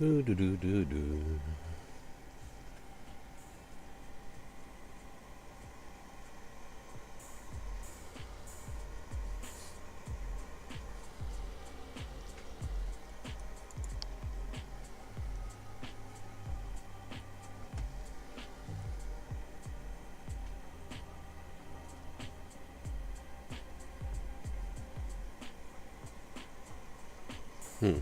Do do do do do. Hmm.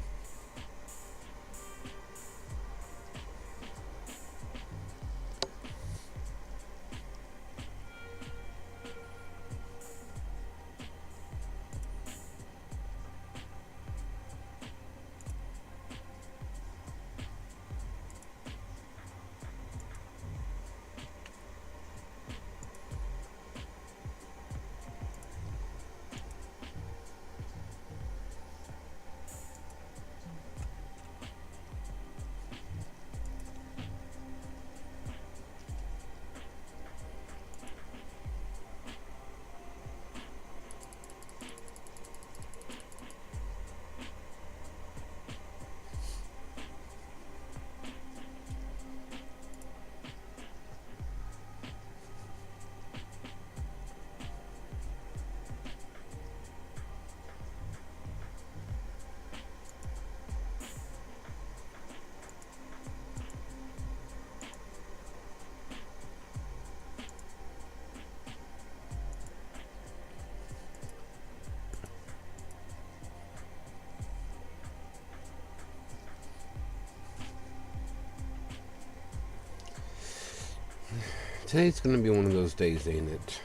Today's gonna be one of those days, ain't it?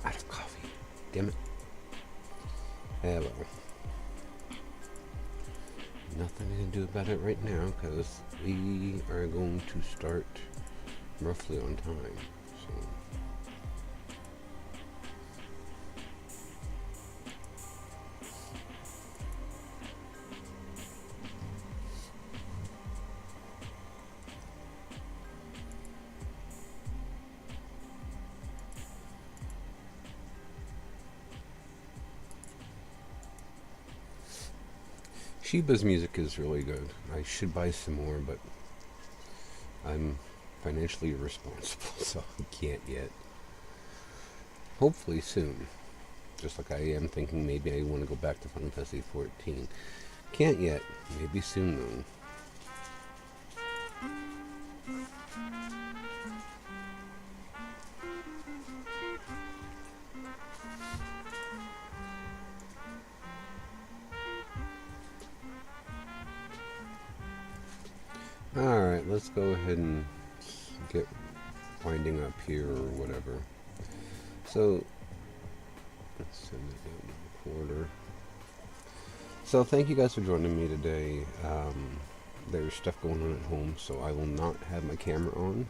Out of coffee. Damn it. Well, nothing I can do about it right now because we are going to start roughly on time. So. Sheba's music is really good. I should buy some more, but I'm financially irresponsible, so I can't yet. Hopefully soon. Just like I am thinking maybe I want to go back to Final Fantasy 14. Can't yet. Maybe soon though. Alright, let's go ahead and get winding up here or whatever. So, let's send it down to the quarter. So, thank you guys for joining me today. There's stuff going on at home, so I will not have my camera on.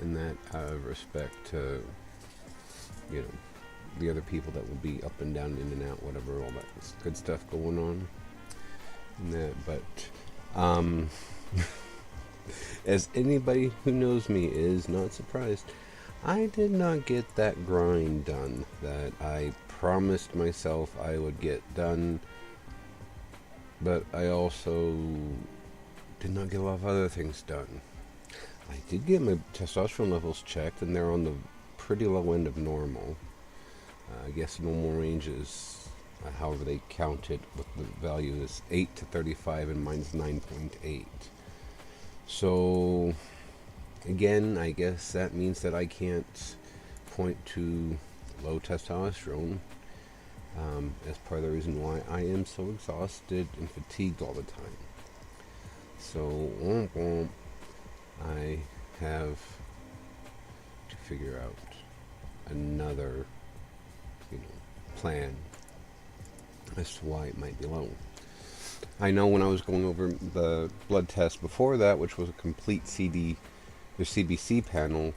In that respect to, you know, the other people that will be up and down, in and out, whatever, all that good stuff going on. And that, but, as anybody who knows me is not surprised, I did not get that grind done that I promised myself I would get done, but I also did not get a lot of other things done. I did get my testosterone levels checked, and they're on the pretty low end of normal. I guess normal range is, however they count it, with the value is 8 to 35, and mine's 9.8. So, again, I guess that means that I can't point to low testosterone as part of the reason why I am so exhausted and fatigued all the time. So, I have to figure out another, plan as to why it might be low. I know when I was going over the blood test before that, which was a complete the CBC panel,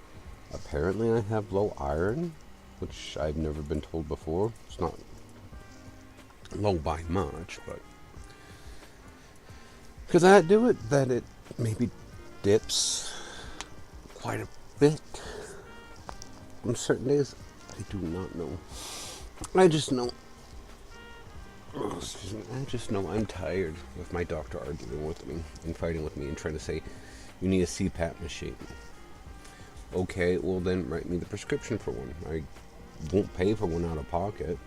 apparently I have low iron, which I've never been told before. It's not low by much, but because I do it, that it maybe dips quite a bit on certain days. I do not know. I just know. Oh, excuse me. I just know I'm tired with my doctor arguing with me and fighting with me and trying to say, you need a CPAP machine. Okay, well then write me the prescription for one. I won't pay for one out of pocket.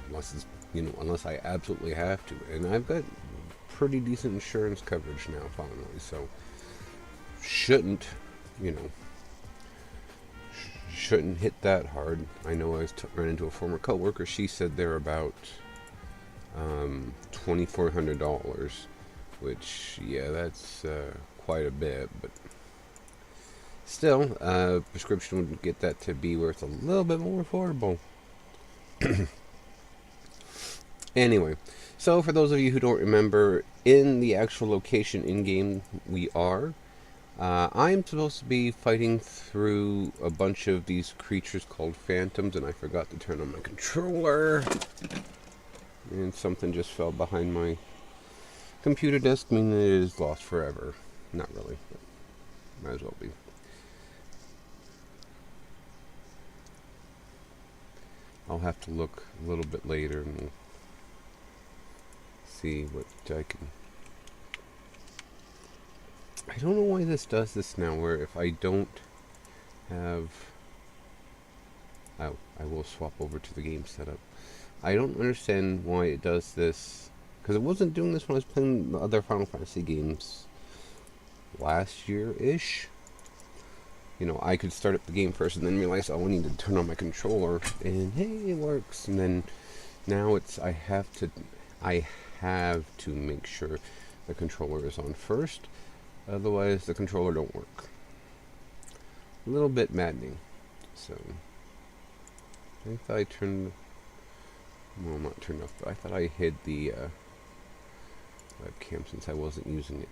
Unless it's, unless I absolutely have to. And I've got pretty decent insurance coverage now, finally. So, shouldn't hit that hard. I know I ran into a former coworker. She said they're about $2,400, which, yeah, that's quite a bit, but still, prescription would get that to be worth a little bit more affordable. Anyway, so for those of you who don't remember, in the actual location in-game we are, I'm supposed to be fighting through a bunch of these creatures called phantoms, and I forgot to turn on my controller. And something just fell behind my computer desk, meaning it is lost forever. Not really, but might as well be. I'll have to look a little bit later and see what I can... I don't know why this does this now, where if I don't have... Oh, I will swap over to the game setup. I don't understand why it does this, because it wasn't doing this when I was playing the other Final Fantasy games last year-ish. I could start up the game first and then realize, oh, I need to turn on my controller, and hey, it works. And then now it's I have to make sure the controller is on first, otherwise the controller don't work. A little bit maddening. So I thought I turned, well, not turned off, but I thought I hid the webcam since I wasn't using it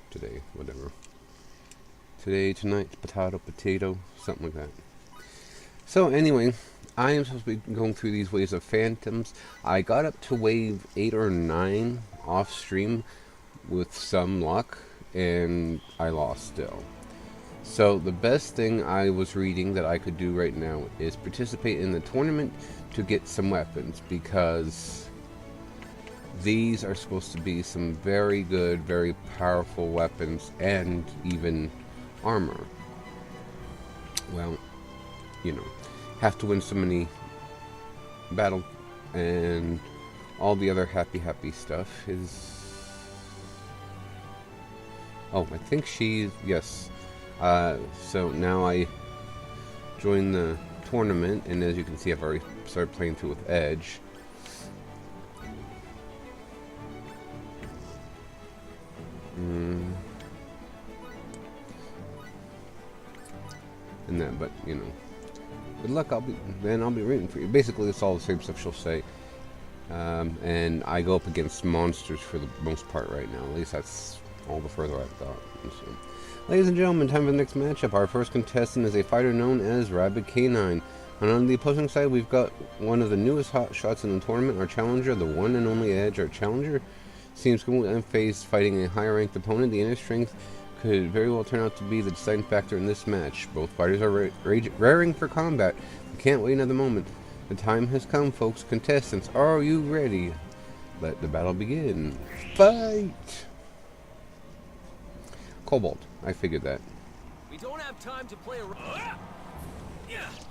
today, whatever. Today, tonight, potato, something like that. So anyway, I am supposed to be going through these waves of phantoms. I got up to wave 8 or 9 off stream with some luck, and I lost still. So the best thing I was reading that I could do right now is participate in the tournament to get some weapons, because these are supposed to be some very good, very powerful weapons, and even armor. Well, have to win so many battles, and all the other happy stuff is... Oh, I think yes. So now I joined the tournament, and as you can see, I've already started playing through with Edge. And that, but good luck. I'll be rooting for you. Basically, it's all the same stuff she'll say. And I go up against monsters for the most part right now. At least that's all the further I've got. So, ladies and gentlemen, time for the next matchup. Our first contestant is a fighter known as Rabid K9. And on the opposing side, we've got one of the newest hot shots in the tournament, our challenger, the one and only Edge. Our challenger seems completely unfazed, fighting a higher-ranked opponent. The inner strength could very well turn out to be the deciding factor in this match. Both fighters are raring for combat. We can't wait another moment. The time has come, folks. Contestants, are you ready? Let the battle begin. Fight! Cobalt. I figured that. We don't have time to play around.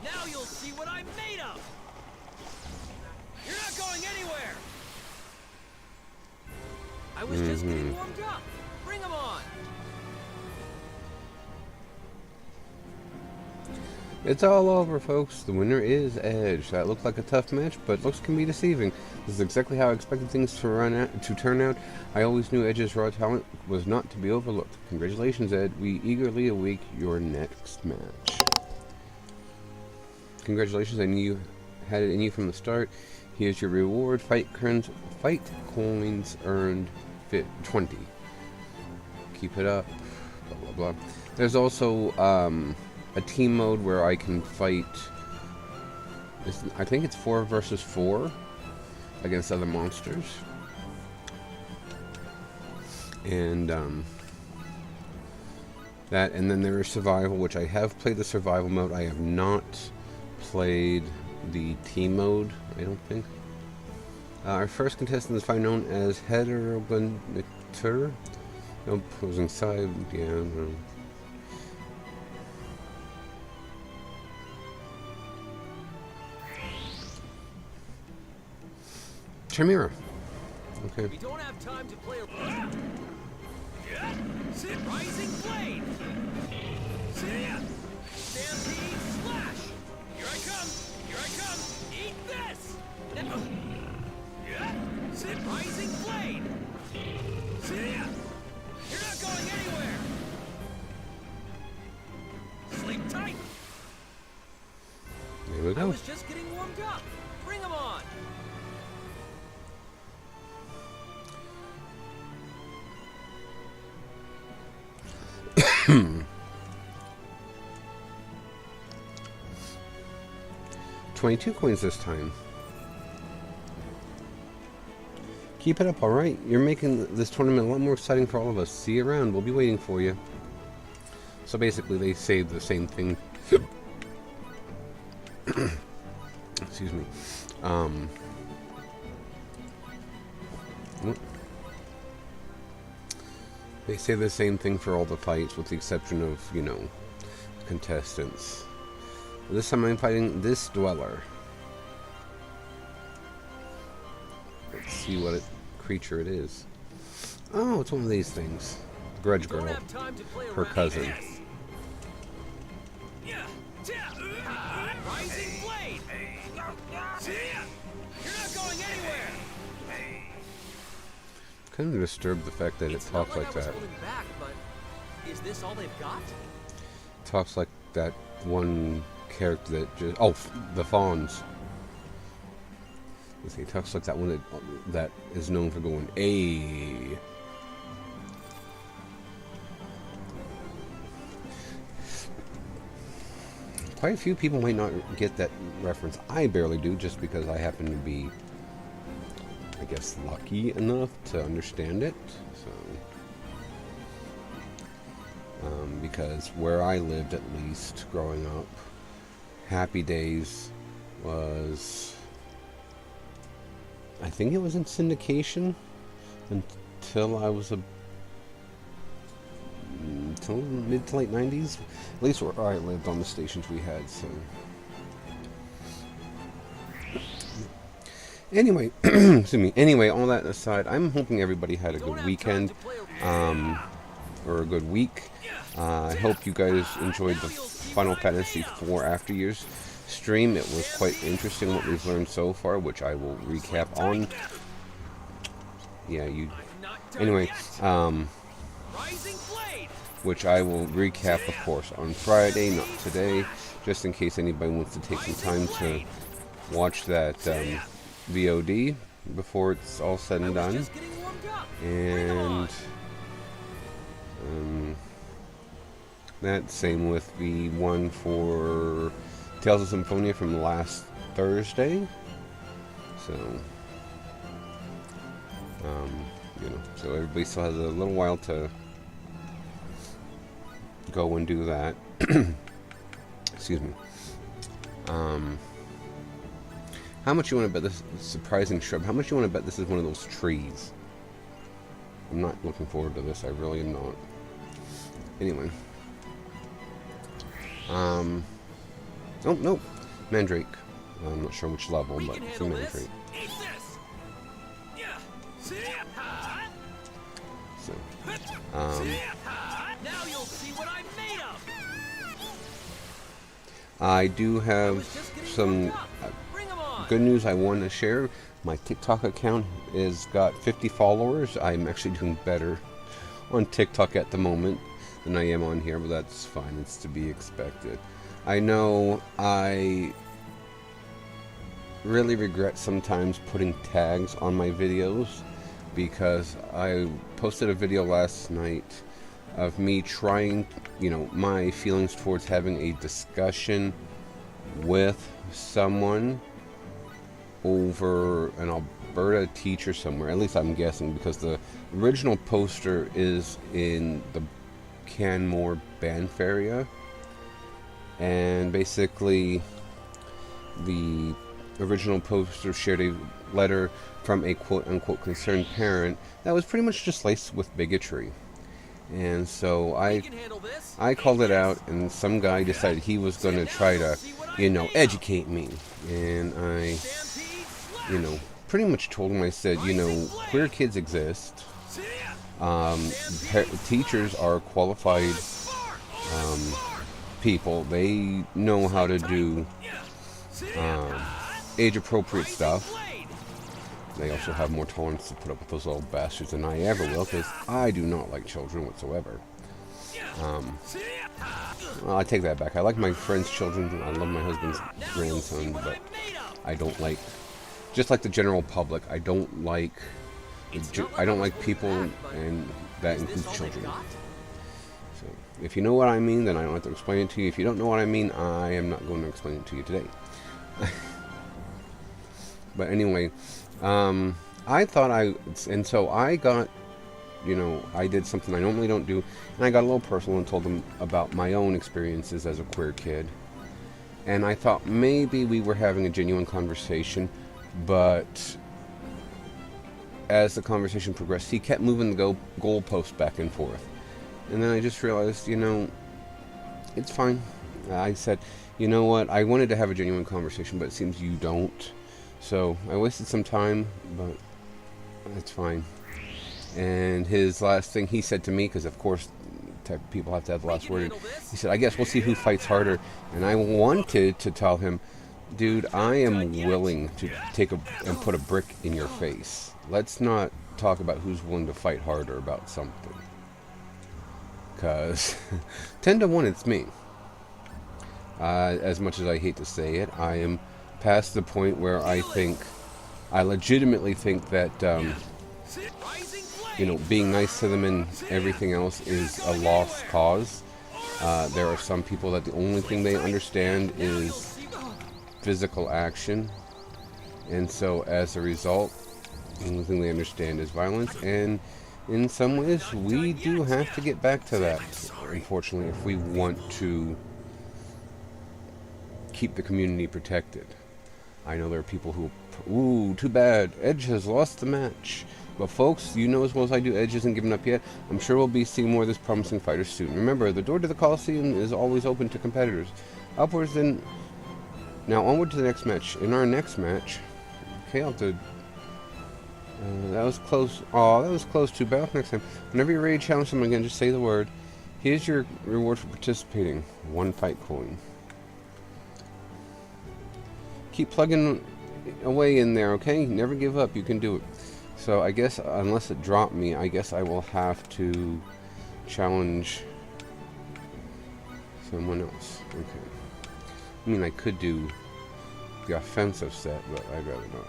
Now you'll see what I'm made of. You're not going anywhere. I was just getting warmed up. Bring 'em on. It's all over, folks. The winner is Edge. That looked like a tough match, but looks can be deceiving. This is exactly how I expected things to turn out. I always knew Edge's raw talent was not to be overlooked. Congratulations, Ed. We eagerly await your next match. Congratulations. I knew you had it in you from the start. Here's your reward. Fight coins earned 20. Keep it up. Blah, blah, blah. There's also a team mode where I can fight, I think it's 4 versus 4 against other monsters. And that, and then there is survival, which I have played the survival mode. I have not played the team mode, I don't think. Our first contestant is finally known as Heterogoniter. Opposing side, yeah, no. Chimera. Okay. We don't have time to play. Rising blade. Stampede slash. Here I come. Here I come. Eat this. Rising blade. You're not going anywhere. Sleep tight. There we I go. was just getting warmed up. Bring 'em on. $22 coins this time. Keep it up, alright? You're making this tournament a lot more exciting for all of us. See you around. We'll be waiting for you. So basically, they say the same thing. Excuse me. They say the same thing for all the fights, with the exception of, you know, contestants. This time I'm fighting this dweller. Let's see what creature it is. Oh, it's one of these things. Grudge Girl. Her cousin. Rising blade. You're not going anywhere. Kind of disturbed the fact that it talks like that. Back, but is this all they've got? Talks like that one character that just... Oh, the Fawns. He talks like that one that is known for going, "Ayy." Quite a few people might not get that reference. I barely do, just because I happen to be, I guess, lucky enough to understand it. So, because where I lived, at least growing up, Happy Days was, I think it was in syndication until I was until mid to late 90s, at least where I lived, on the stations we had. So anyway, excuse me. Anyway, all that aside, I'm hoping everybody had a good weekend, or a good week. I hope you guys enjoyed the Final Fantasy IV After Years stream. It was quite interesting what we've learned so far, which I will recap on. Yeah, anyway, which I will recap, of course, on Friday, not today, just in case anybody wants to take some time to watch that VOD before it's all said and done. And that same with the one for Tales of Symphonia from last Thursday. So, you know, so everybody still has a little while to go and do that. Excuse me. How much you want to bet this surprising shrub? How much you want to bet this is one of those trees? I'm not looking forward to this. I really am not. Anyway. Oh, no. Mandrake. I'm not sure which level, but it's a Mandrake. So, now you'll see what I'm made of. I do I have was just getting some warmed up. Bring 'em on. good news I want to share. My TikTok account is got 50 followers. I'm actually doing better on TikTok at the moment than I am on here, but that's fine. It's to be expected. I know I really regret sometimes putting tags on my videos because I posted a video last night of me trying, my feelings towards having a discussion with someone over an Alberta teacher somewhere. At least I'm guessing, because the original poster is in the Canmore Banff area, and basically the original poster shared a letter from a quote-unquote concerned parent that was pretty much just laced with bigotry. And so We I can handle this. called it out, and some guy decided he was going to try to, educate me. And I, Stampede slash. pretty much told him, I said, queer kids exist. See ya. Teachers are qualified Spark. people. They know how to do See ya. age-appropriate Rising stuff. blade. They also have more tolerance to put up with those little bastards than I ever will, because I do not like children whatsoever. See ya. Well, I take that back. I like my friends' children. I love my husband's Now you'll see grandson, what but I'm made of. I don't like, just like the general public, I don't like people, and that Is this includes all children. they've got? So, if you know what I mean, then I don't have to explain it to you. If you don't know what I mean, I am not going to explain it to you today. But anyway, I thought and so I got, I did something I normally don't do, and I got a little personal and told them about my own experiences as a queer kid. And I thought maybe we were having a genuine conversation, but as the conversation progressed, he kept moving the goalpost back and forth. And then I just realized, it's fine. I said, you know what, I wanted to have a genuine conversation, but it seems you don't. So I wasted some time, but it's fine. And his last thing he said to me, because of course people have to have the last word, he said, I guess we'll see who fights harder. And I wanted to tell him, dude, I am willing to and put a brick in your face. Let's not talk about who's willing to fight harder about something. Because 10 to 1, it's me. As much as I hate to say it, I am past the point where I legitimately think that, being nice to them and everything else is a lost cause. There are some people that the only thing they understand is physical action. And so as a result, the only thing they understand is violence. And in some ways, we do have to get back to that, unfortunately, if we want to keep the community protected. I know there are people who, ooh, too bad, Edge has lost the match. But folks, you know as well as I do, Edge isn't giving up yet. I'm sure we'll be seeing more of this promising fighter soon. Remember, the door to the Coliseum is always open to competitors. Upwards and now onward to the next match. In our next match, okay, I'll have to. That was close. Oh, that was close too. Back next time. Whenever you're ready to challenge someone again, just say the word. Here's your reward for participating. 1 fight coin. Keep plugging away in there, okay? Never give up. You can do it. So I guess, unless it dropped me, I guess I will have to challenge someone else. Okay. I mean, I could do the offensive set, but I'd rather not.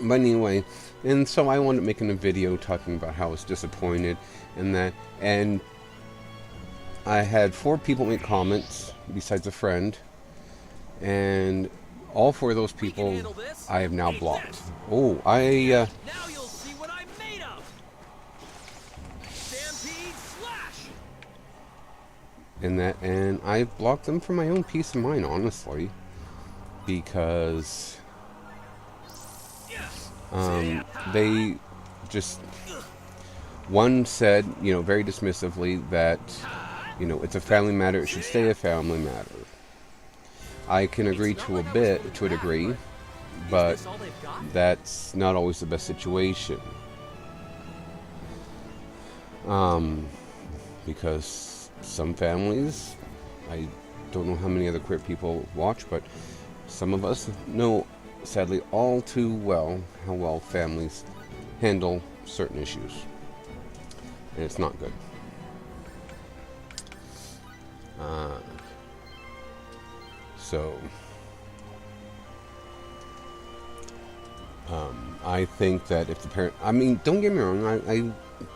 But anyway, and so I wanted to make a video talking about how I was disappointed in that, and I had 4 people make comments besides a friend, and all 4 of those people I have now blocked. Oh, Now you'll see what I'm made of. Stampede slash. and I've blocked them for my own peace of mind, honestly, because they just, one said, very dismissively that, it's a family matter, it should stay a family matter. I can agree to a degree, but Is this all they've got? that's not always the best situation. Because some families, don't know how many other queer people watch, but some of us know, sadly, all too well how well families handle certain issues. And it's not good. I think that if the parent, I mean, don't get me wrong,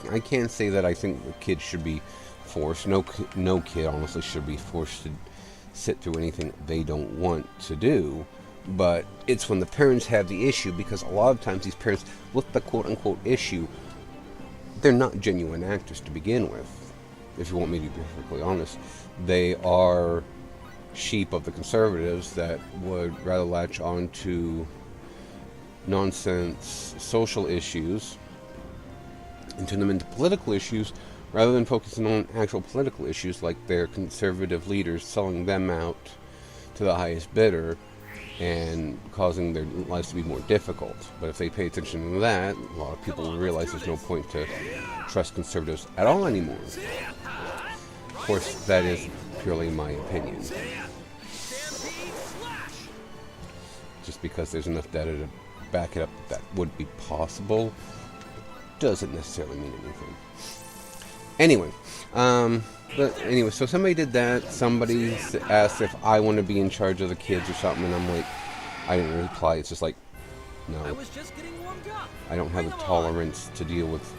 I can't say that I think the kids should be forced. No kid, honestly, should be forced to sit through anything they don't want to do. But it's when the parents have the issue, because a lot of times these parents, with the quote-unquote issue, they're not genuine actors to begin with. If you want me to be perfectly honest, they are sheep of the conservatives that would rather latch on to nonsense social issues and turn them into political issues rather than focusing on actual political issues, like their conservative leaders selling them out to the highest bidder and causing their lives to be more difficult. But if they pay attention to that, a lot of people will realize there's no point to trust conservatives at all anymore. Of course, that is purely my opinion. Just because there's enough data to back it up that would be possible doesn't necessarily mean anything. Anyway, so somebody did that. Somebody asked if I want to be in charge of the kids or something, and I'm like, I didn't reply. It's just like, no. I don't have the tolerance to deal with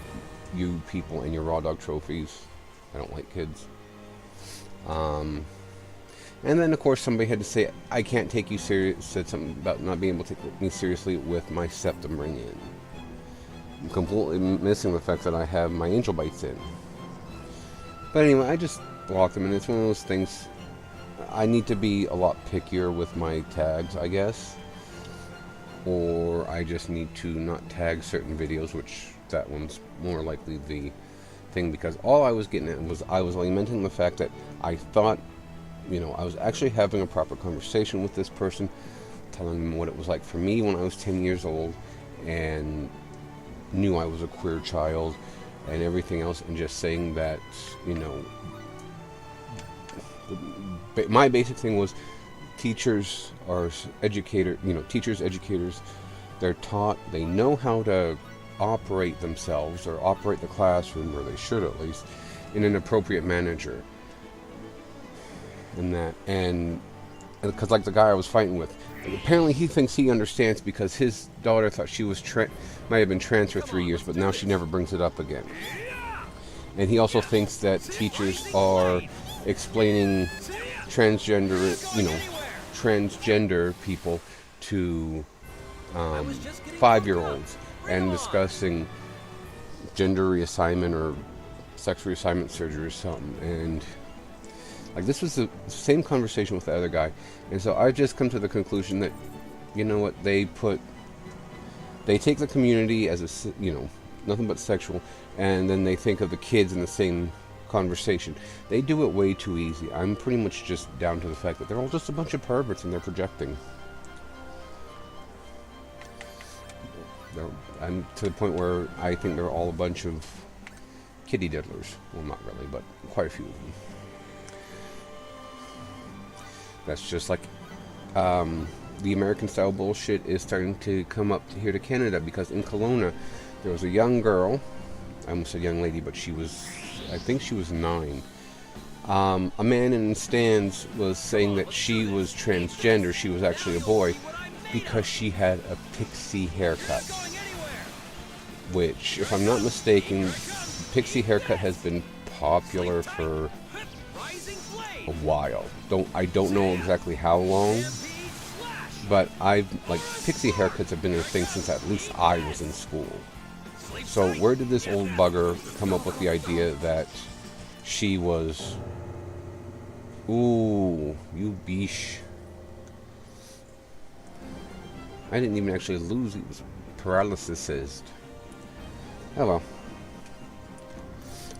you people and your raw dog trophies. I don't like kids. And then, of course, somebody had to say, I can't take you serious, said something about not being able to take me seriously with my septum ring in. I'm completely missing the fact that I have my angel bites in. But anyway, I just blocked them, and it's one of those things, I need to be a lot pickier with my tags, I guess. Or I just need to not tag certain videos, which that one's more likely the thing, because all I was getting at was I was lamenting the fact that I thought, I was actually having a proper conversation with this person, telling them what it was like for me when I was 10 years old and knew I was a queer child and everything else, and just saying that, my basic thing was teachers are educators, they're taught, they know how to operate themselves or operate the classroom, or they should at least, in an appropriate manner. And because like the guy I was fighting with, apparently he thinks he understands because his daughter thought she was might have been trans for 3 years, but now she never brings it up again. And he also thinks that teachers are explaining transgender people to 5-year-olds and discussing gender reassignment or sex reassignment surgery or something. And like, this was the same conversation with the other guy. And so I just come to the conclusion that, they take the community as nothing but sexual, and then they think of the kids in the same conversation. They do it way too easy. I'm pretty much just down to the fact that they're all just a bunch of perverts and they're projecting. I'm to the point where I think they're all a bunch of kitty diddlers. Well, not really, but quite a few of them. That's just like the American style bullshit is starting to come up here to Canada, because in Kelowna there was a young girl, I almost said young lady, but I think she was 9. A man in the stands was saying that she was transgender, she was actually a boy, because she had a pixie haircut. Which, if I'm not mistaken, pixie haircut has been popular for a while. I don't know exactly how long, but pixie haircuts have been a thing since at least I was in school. So where did this old bugger come up with the idea that she was, ooh, you beesh. I didn't even actually lose, it was paralysis. Oh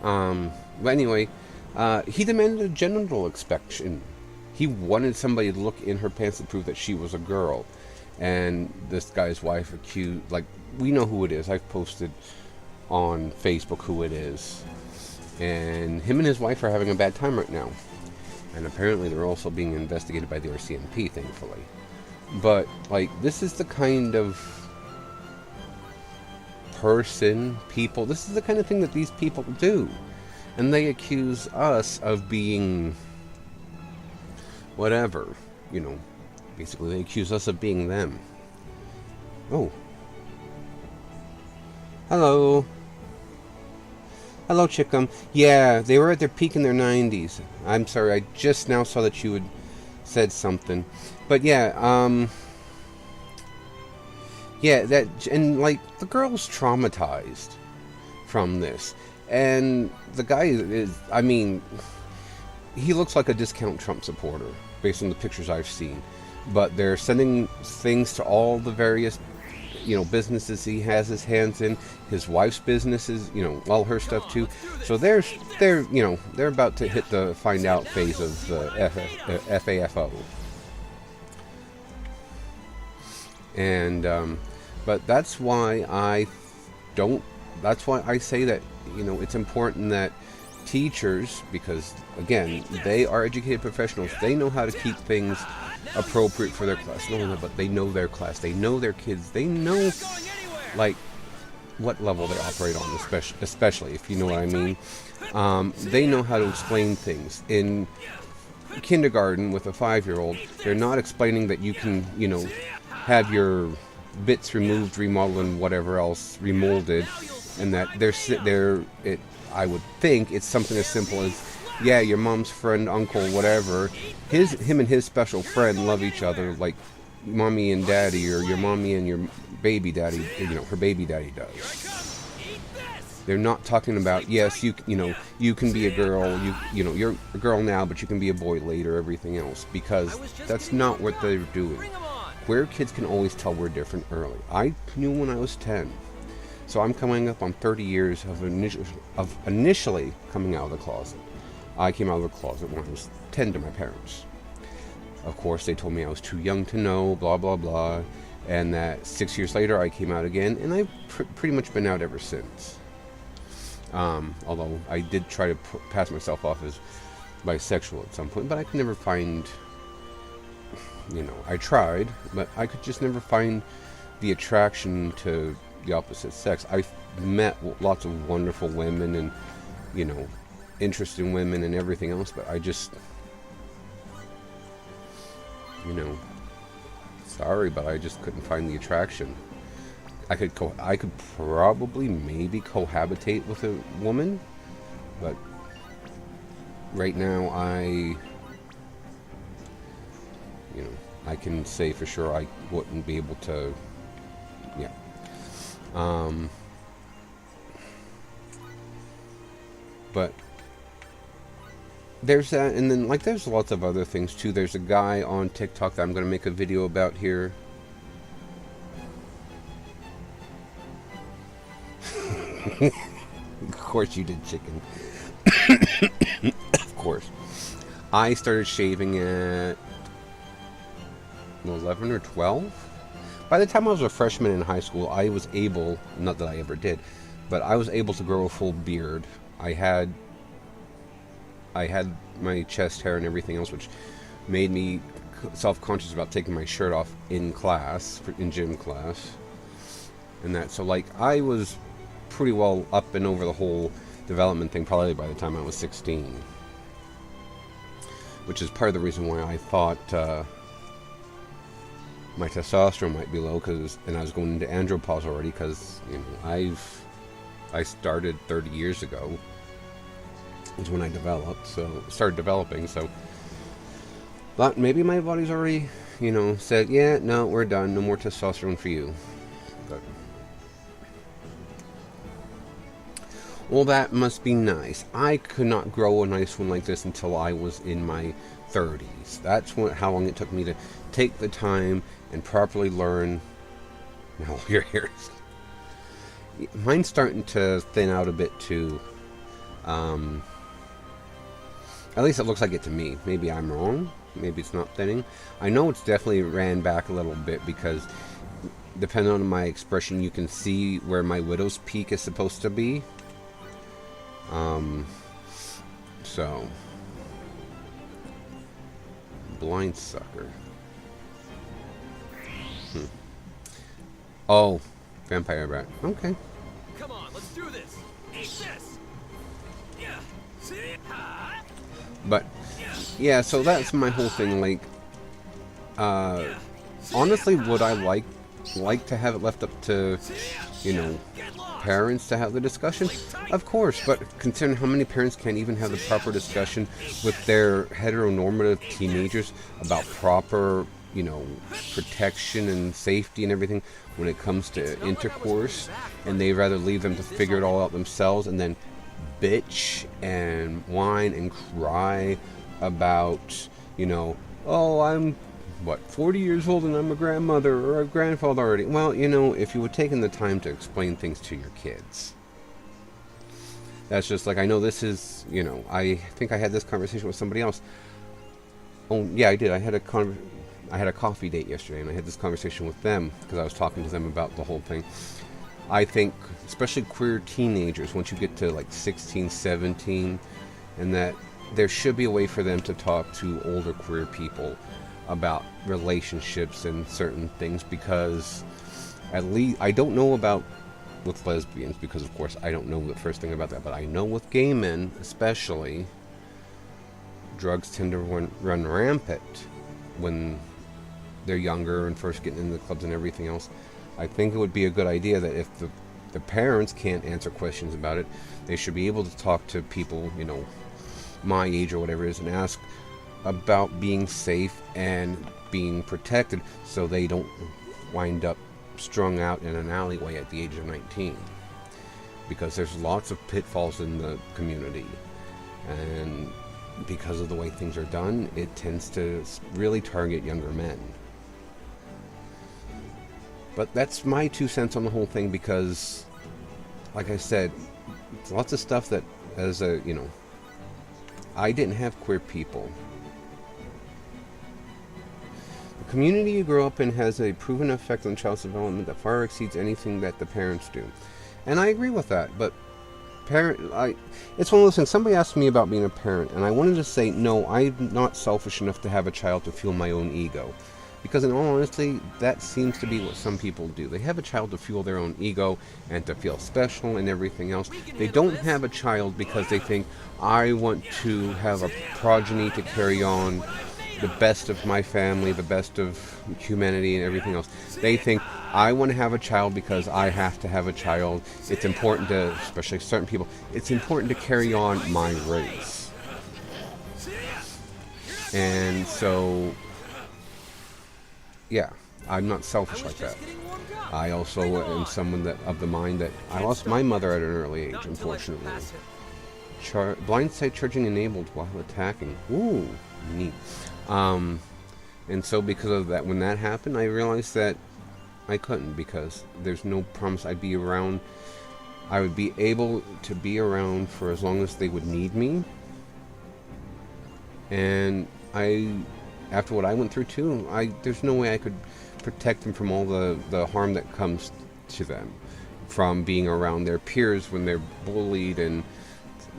well. But anyway, he demanded a genital inspection. He wanted somebody to look in her pants to prove that she was a girl. And this guy's wife accused, we know who it is. I've posted on Facebook who it is. And him and his wife are having a bad time right now. And apparently they're also being investigated by the RCMP, thankfully. But, like, this is the kind of people, this is the kind of thing that these people do. And they accuse us of being whatever, you know. Basically, they accuse us of being them. Oh. Hello. Hello, Chickum. Yeah, they were at their peak in their 90s. I'm sorry, I just now saw that you had said something. But yeah, yeah, that, and like, the girl's traumatized from this. And the guy is, I mean, he looks like a discount Trump supporter, based on the pictures I've seen. But they're sending things to all the various, you know, businesses he has his hands in. His wife's businesses, you know, all her stuff too. So they're you know, they're about to hit the find out phase of the FAFO. And but that's why that's why I say that, you know, it's important that teachers, because again, they are educated professionals, they know how to keep things appropriate for their class. Not only that, but they know their class, they know their kids, they know like what level they operate on, especially if you know what I mean. They know how to explain things. In kindergarten with a 5-year-old, they're not explaining that you can, you know, have your bits removed, remodeled, and whatever else remolded, and that I would think it's something as simple as, yeah, your mom's friend, uncle, whatever, him and his special friend love each other like mommy and daddy, or your mommy and your baby daddy, you know, her baby daddy does. They're not talking about, yes, you know, you can be a girl, you know, you're a girl now, but you can be a boy later, everything else, because that's not what they're doing. Queer kids can always tell we're different early. I knew when I was 10. So I'm coming up on 30 years of initially coming out of the closet. I came out of the closet when I was 10 to my parents. Of course, they told me I was too young to know, blah, blah, blah. And that 6 years later, I came out again, and I've pretty much been out ever since. Although I did try to pass myself off as bisexual at some point, but I could never find, you know, I tried, but I could just never find the attraction to the opposite sex. I've met lots of wonderful women and, you know, interesting women and everything else, but I just, you know, sorry, but I just couldn't find the attraction. I could probably maybe cohabitate with a woman, but right now you know, I can say for sure I wouldn't be able to, yeah. But there's that, and then like there's lots of other things too. There's a guy on TikTok that I'm going to make a video about here. Of course you did, chicken. Of course. I started shaving at 11 or 12. By the time I was a freshman in high school, I was able, not that I ever did, but I was able to grow a full beard. I had my chest hair and everything else, which made me self-conscious about taking my shirt off in class, in gym class, and that. So, like, I was pretty well up and over the whole development thing probably by the time I was 16. Which is part of the reason why I thought my testosterone might be low, and I was going into andropause already, because, you know, I started 30 years ago is when I started developing, so but maybe my body's already, you know, said, yeah, no, we're done, no more testosterone for you. But, well, that must be nice. I could not grow a nice one like this until I was in my 30s. That's how long it took me to take the time and properly learn. Now your hair is, mine's starting to thin out a bit too. At least it looks like it to me. Maybe I'm wrong. Maybe it's not thinning. I know it's definitely ran back a little bit, because depending on my expression, you can see where my widow's peak is supposed to be. So Blind sucker. Oh, vampire rat. Okay. Come on, let's do this. Eat this. Yeah. See? Ha. But yeah, so that's my whole thing. Like, honestly, would I like to have it left up to, you know, parents to have the discussion? Of course, but considering how many parents can't even have the proper discussion with their heteronormative teenagers about proper, you know, protection and safety and everything when it comes to intercourse, and they rather leave them to figure it all out themselves and then bitch and whine and cry about, you know, oh, I'm, what, 40 years old and I'm a grandmother or a grandfather already. Well, you know, if you would taken the time to explain things to your kids. That's just like, I know this is, you know, I think I had this conversation with somebody else. Oh, yeah, I did. I had a coffee date yesterday, and I had this conversation with them because I was talking to them about the whole thing. I think, especially queer teenagers, once you get to like 16, 17, and that there should be a way for them to talk to older queer people about relationships and certain things, because at least I don't know about with lesbians, because of course I don't know the first thing about that, but I know with gay men especially, drugs tend to run rampant when they're younger and first getting into the clubs and everything else. I think it would be a good idea that if the parents can't answer questions about it, they should be able to talk to people, you know, my age or whatever it is, and ask about being safe and being protected so they don't wind up strung out in an alleyway at the age of 19. Because there's lots of pitfalls in the community, and because of the way things are done, it tends to really target younger men. But that's my 2 cents on the whole thing, because, like I said, it's lots of stuff that, as a, you know, I didn't have queer people. The community you grow up in has a proven effect on child's development that far exceeds anything that the parents do. And I agree with that, but it's one of those things. Somebody asked me about being a parent, and I wanted to say, no, I'm not selfish enough to have a child to fuel my own ego. Because in all honesty, that seems to be what some people do. They have a child to fuel their own ego and to feel special and everything else. They don't have a child because they think, I want to have a progeny to carry on the best of my family, the best of humanity and everything else. They think, I want to have a child because I have to have a child. It's important to, especially certain people, it's important to carry on my race. And so, yeah, I'm not selfish like that. I also am someone that of the mind that I lost my mother at an early age, unfortunately. Blindside charging enabled while attacking. Ooh, neat. And so because of that, when that happened, I realized that I couldn't, because there's no promise I'd be around. I would be able to be around for as long as they would need me. And after what I went through too, there's no way I could protect them from all the harm that comes to them from being around their peers when they're bullied, and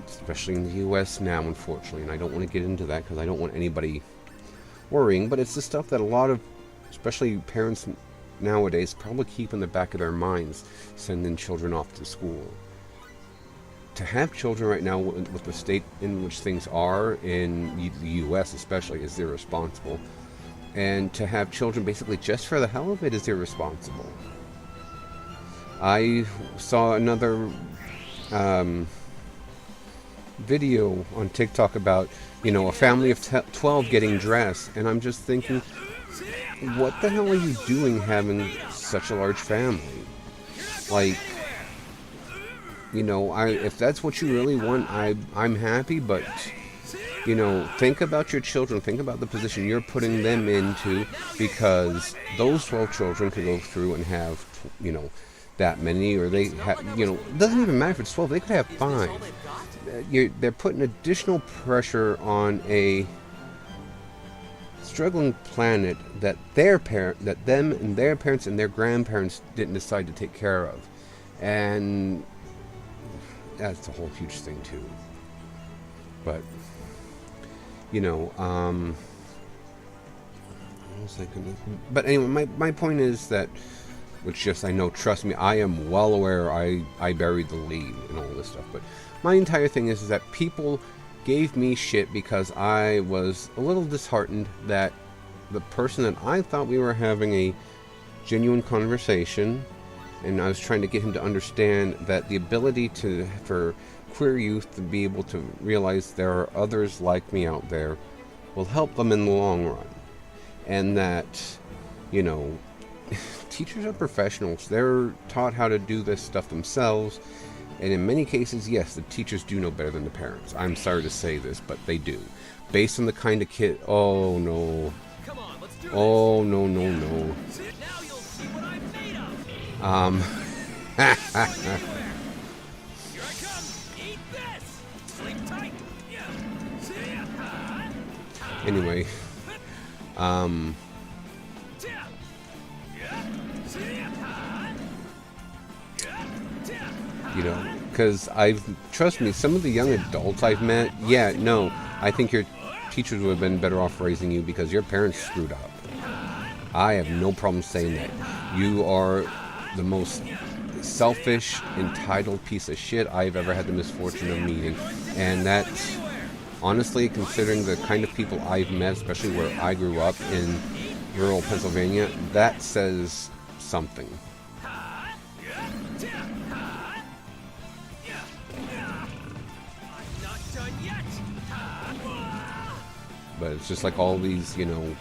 especially in the U.S. now, unfortunately. And I don't want to get into that because I don't want anybody worrying, but it's the stuff that a lot of, especially parents nowadays, probably keep in the back of their minds, sending children off to school. To have children right now with the state in which things are in the U.S. especially is irresponsible, and to have children basically just for the hell of it is irresponsible. I saw another video on TikTok about, you know, a family of 12 getting dressed, and I'm just thinking, what the hell are you doing having such a large family? Like, you know, if that's what you really want, I'm happy, but, you know, think about your children, think about the position you're putting them into, because those 12 children could go through and have, you know, that many, or they have, you know, it doesn't even matter if it's 12, they could have 5. They're putting additional pressure on a struggling planet that them and their parents and their grandparents didn't decide to take care of, and that's a whole huge thing too. But you know, was I gonna... But anyway, my point is that, which just I know, trust me, I am well aware I buried the lead and all this stuff. But my entire thing is that people gave me shit because I was a little disheartened that the person that I thought we were having a genuine conversation, and I was trying to get him to understand that the ability for queer youth to be able to realize there are others like me out there will help them in the long run. And that, you know, teachers are professionals. They're taught how to do this stuff themselves. And in many cases, yes, the teachers do know better than the parents. I'm sorry to say this, but they do. Based on the kind of kid... Oh, no. Come on, let's do Oh, no, no, no. this. Now you'll see what I'm made of. Here I come. Eat this. Sleep tight. Yeah. See ya. Anyway. You know, because trust me, some of the young adults I've met, yeah, no, I think your teachers would have been better off raising you because your parents screwed up. I have no problem saying that. You are the most selfish, entitled piece of shit I've ever had the misfortune of meeting. And that's, honestly, considering the kind of people I've met, especially where I grew up in rural Pennsylvania, that says something. But it's just like all these, you know,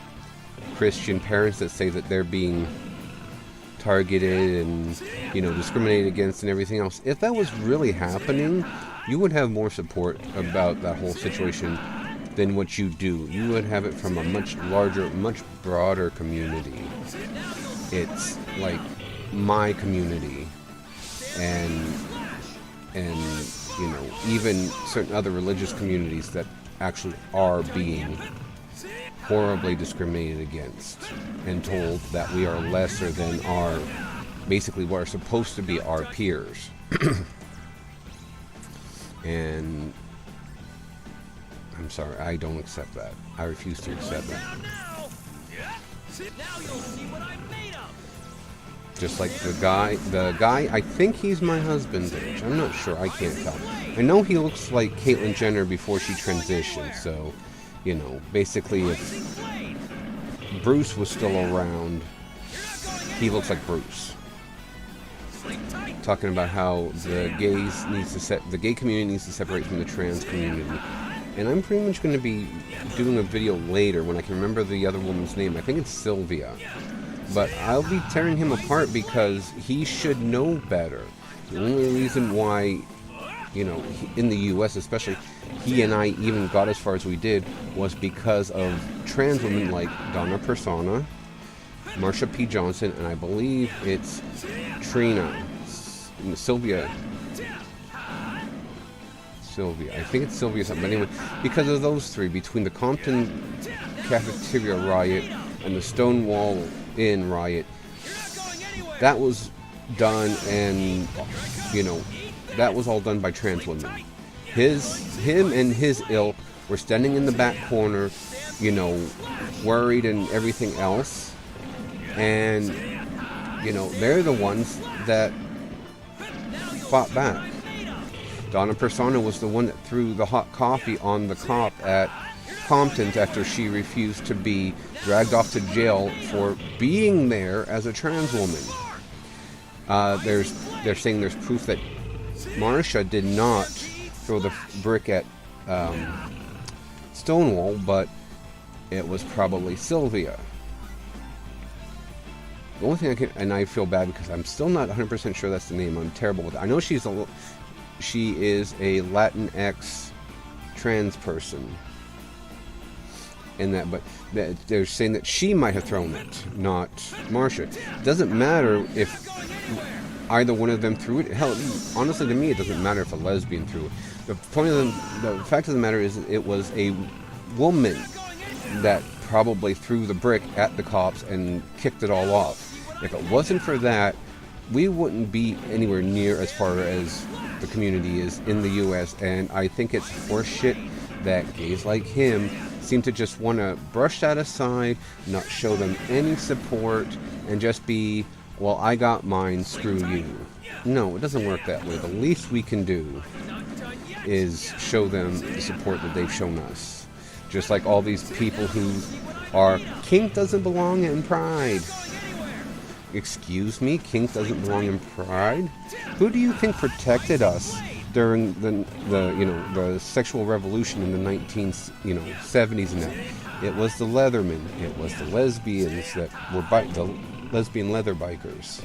Christian parents that say that they're being targeted and, you know, discriminated against and everything else. If that was really happening, you would have more support about that whole situation than what you do. You would have it from a much larger, much broader community. It's like my community and you know, even certain other religious communities that actually are being horribly discriminated against and told that we are lesser than our, basically what are supposed to be our peers. And I'm sorry, I don't accept that. I refuse to accept that. Now you'll see what I'm made of. Just like the guy, I think he's my husband's age. I'm not sure, I can't tell. I know he looks like Caitlyn Jenner before she transitioned, so, you know, basically if Bruce was still around, he looks like Bruce. Talking about how the the gay community needs to separate from the trans community. And I'm pretty much going to be doing a video later when I can remember the other woman's name. I think it's Sylvia. But I'll be tearing him apart because he should know better. The only reason why, you know, in the U.S. especially, he and I even got as far as we did was because of trans women like Donna Persona, Marsha P. Johnson, and I believe it's Sylvia. I think it's Sylvia something. But anyway, because of those three, between the Compton cafeteria riot and the Stonewall Inn riot, that was done, and, you know, that was all done by trans women. Him and his ilk were standing in the back corner, you know, worried and everything else. And, you know, they're the ones that fought back. Donna Persona was the one that threw the hot coffee on the cop at Compton's after she refused to be dragged off to jail for being there as a trans woman. They're saying there's proof that Marsha did not throw the brick at Stonewall, but it was probably Sylvia. The only thing I can, and I feel bad because I'm still not 100% sure that's the name. I'm terrible with it. I know she is a Latinx trans person. In that, but they're saying that she might have thrown it, not Marsha. It doesn't matter if either one of them threw it. Hell, honestly, to me, it doesn't matter if a lesbian threw it. The fact of the matter is, it was a woman that probably threw the brick at the cops and kicked it all off. If it wasn't for that, we wouldn't be anywhere near as far as the community is in the U.S. And I think it's horseshit that gays like him seem to just want to brush that aside, not show them any support, and just be, well, I got mine, screw you. No, it doesn't work that way. The least we can do is show them the support that they've shown us. Just like all these people who are, kink doesn't belong in Pride. Excuse me, kink doesn't belong in Pride? Who do you think protected us during the sexual revolution in the 70s and that? It was the Leathermen. It was the lesbians that were the lesbian leather bikers.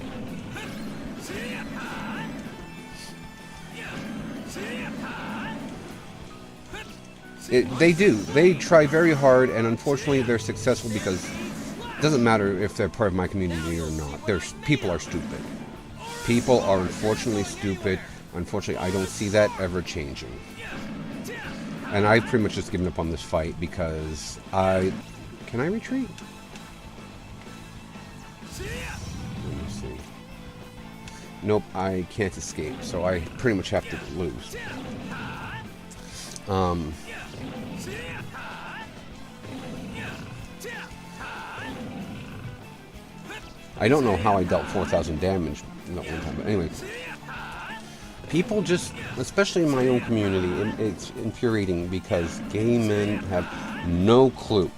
They do. They try very hard, and unfortunately they're successful because it doesn't matter if they're part of my community or not. People are stupid. People are unfortunately stupid. Unfortunately, I don't see that ever changing. And I've pretty much just given up on this fight because Can I retreat? Let me see. Nope, I can't escape, so I pretty much have to lose. I don't know how I dealt 4,000 damage that one time, but anyway. People just, especially in my own community, it's infuriating because gay men have no clue.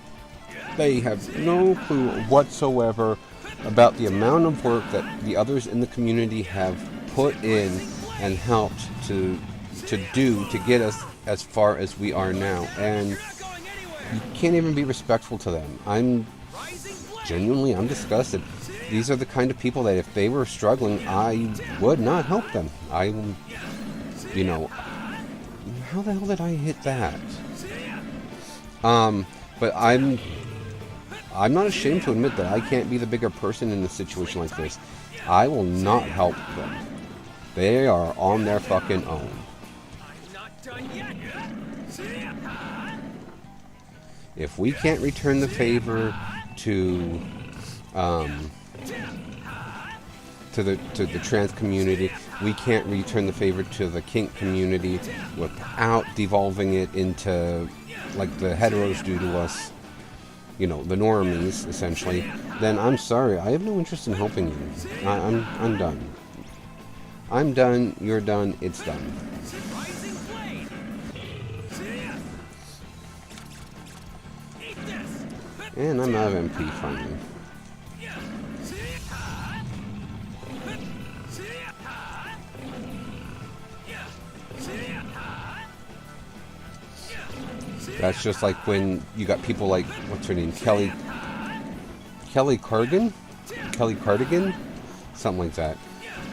They have no clue whatsoever about the amount of work that the others in the community have put in and helped to do to get us as far as we are now. And you can't even be respectful to them. I'm disgusted. These are the kind of people that if they were struggling, I would not help them. How the hell did I hit that? But I'm not ashamed to admit that I can't be the bigger person in a situation like this. I will not help them. They are on their fucking own. If we can't return the favor to the trans community, we can't return the favor to the kink community without devolving it into like the heteros do to us, the normies essentially, then I'm sorry, I have no interest in helping you. I'm done. I'm done, you're done, it's done. And I'm out of MP finally. That's just like when you got people like, what's her name, Kelly Cardigan? Something like that.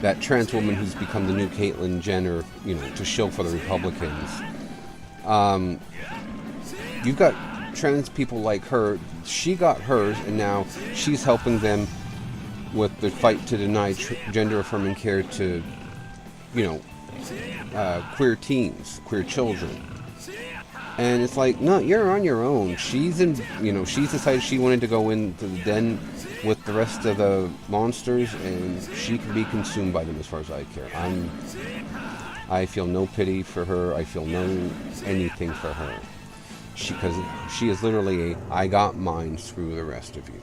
That trans woman who's become the new Caitlyn Jenner, to shill for the Republicans. You've got trans people like her. She got hers, and now she's helping them with the fight to deny gender-affirming care to, queer teens, queer children. And it's like, no, you're on your own. She's decided she wanted to go into the den with the rest of the monsters, and she can be consumed by them as far as I care. I feel no pity for her. I feel no anything for her. Because she is literally I got mine, screw the rest of you.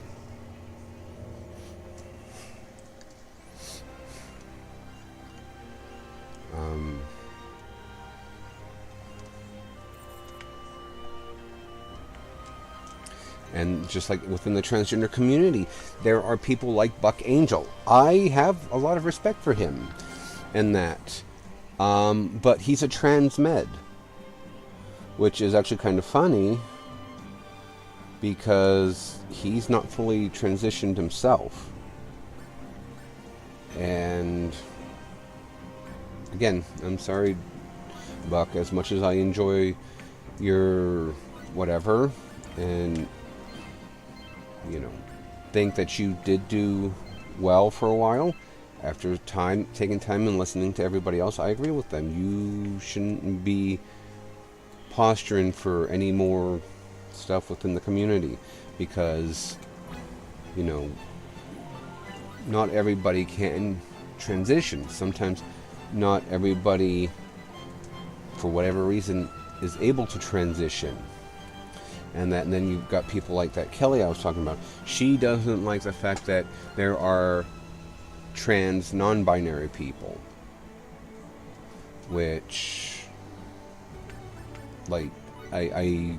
And just like within the transgender community, there are people like Buck Angel. I have a lot of respect for him and that. But he's a trans med, which is actually kind of funny because he's not fully transitioned himself. And again, I'm sorry, Buck, as much as I enjoy your whatever and think that you did do well for a while. After taking time and listening to everybody else, I agree with them. You shouldn't be posturing for any more stuff within the community because, not everybody can transition. Sometimes not everybody, for whatever reason, is able to transition. and then you've got people like that Kelly I was talking about. She doesn't like the fact that there are trans non-binary people, which, like, I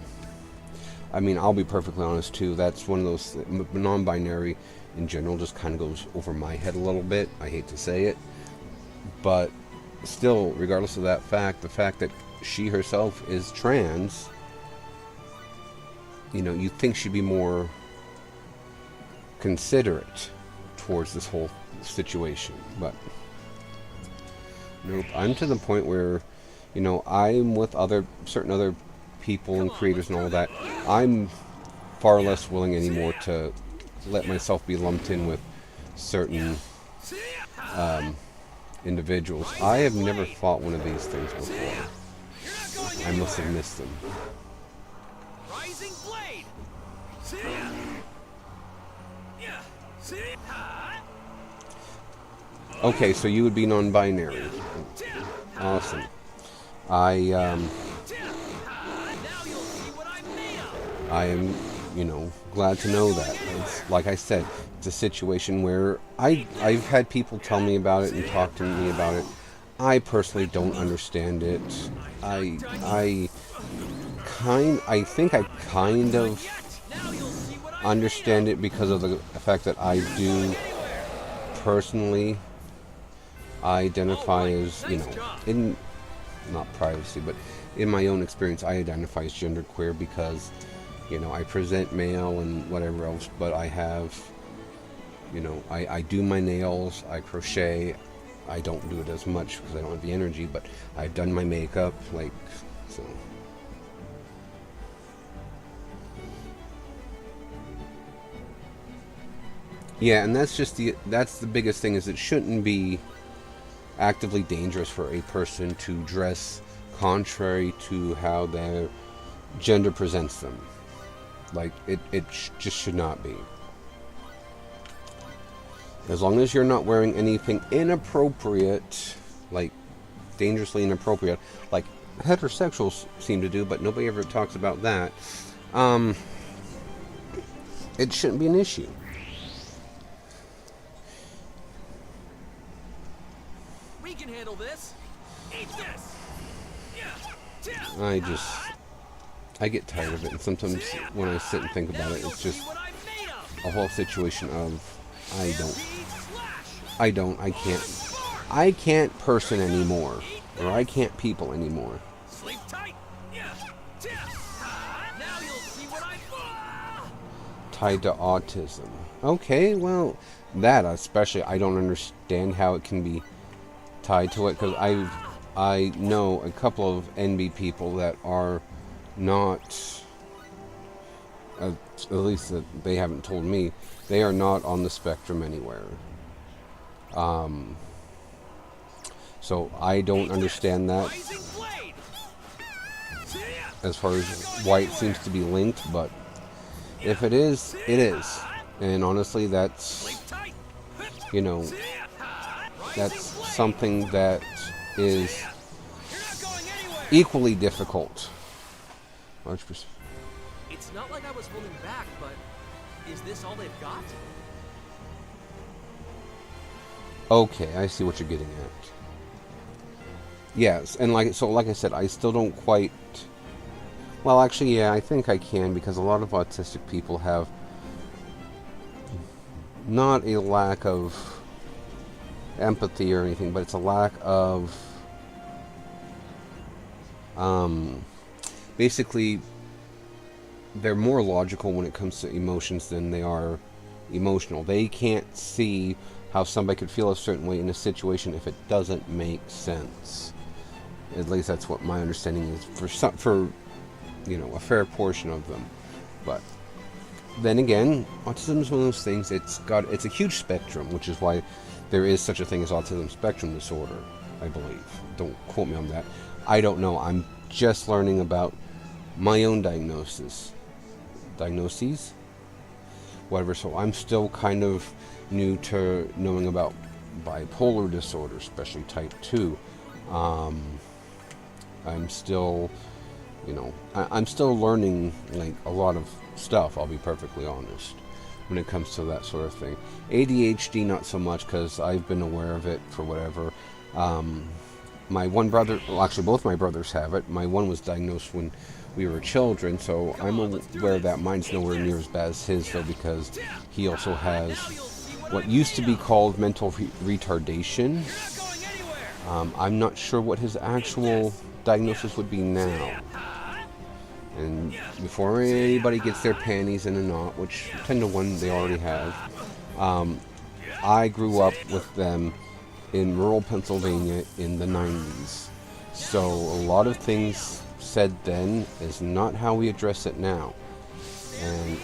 mean, I'll be perfectly honest too. That's one of those non-binary in general just kind of goes over my head a little bit. I hate to say it, but still, regardless of that fact, the fact that she herself is trans, you know, you think she'd be more considerate towards this whole situation, but nope. I'm to the point where, you know, I'm with certain other people and creators and all that. I'm far less willing anymore to let myself be lumped in with certain individuals. I have never fought one of these things before. I must have missed them. Rising blade. Okay, so you would be non-binary. Awesome. I am, you know, glad to know that. It's, like I said, it's a situation where I've had people tell me about it and talk to me about it. I personally don't understand it. I think I kind of understand it because of the fact that I do personally identify as, you know, in, not privacy, but in my own experience, I identify as genderqueer because, you know, I present male and whatever else, but I have, you know, I do my nails, I crochet. I don't do it as much because I don't have the energy, but I've done my makeup, like, so. Yeah, and that's the biggest thing, is it shouldn't be actively dangerous for a person to dress contrary to how their gender presents them. Like, it just should not be. As long as you're not wearing anything inappropriate, like dangerously inappropriate, like heterosexuals seem to do, but nobody ever talks about that, it shouldn't be an issue. We can handle this. Eat this. I get tired of it, and sometimes when I sit and think about it, it's just a whole situation of I can't person anymore, or I can't people anymore. Sleep tight. Now you'll see what Tied to autism. Okay, well, that especially, I don't understand how it can be tied to it, because I know a couple of NB people that are not, at least that they haven't told me, they are not on the spectrum anywhere. So I don't understand that as far as why it seems to be linked, but if it is, it is. And honestly, that's, you know, that's something that is equally difficult. It's not like I was holding back, but is this all they've got? Okay, I see what you're getting at. Yes, and like I said, I still don't quite. Well, actually, yeah, I think I can, because a lot of autistic people have not a lack of empathy or anything, but it's a lack of basically, they're more logical when it comes to emotions than they are emotional. They can't see how somebody could feel a certain way in a situation if it doesn't make sense. At least that's what my understanding is for you know, a fair portion of them. But then again, autism is one of those things. It's a huge spectrum, which is why there is such a thing as autism spectrum disorder, I believe. Don't quote me on that. I don't know. I'm just learning about my own diagnoses, whatever. So I'm still kind of new to knowing about bipolar disorder, especially type 2. I'm still You know, I'm still learning like a lot of stuff. I'll be perfectly honest when it comes to that sort of thing. ADHD, not so much, because I've been aware of it for whatever. My one brother, well, actually both my brothers have it. My one was diagnosed when we were children, so I'm aware that mine's nowhere near as bad as his, though, because he also has what used to be called mental retardation. I'm not sure what his actual diagnosis would be now. And before anybody gets their panties in a knot, which 10 to 1 they already have, I grew up with them in rural Pennsylvania in the 90s. So a lot of things said then is not how we address it now. And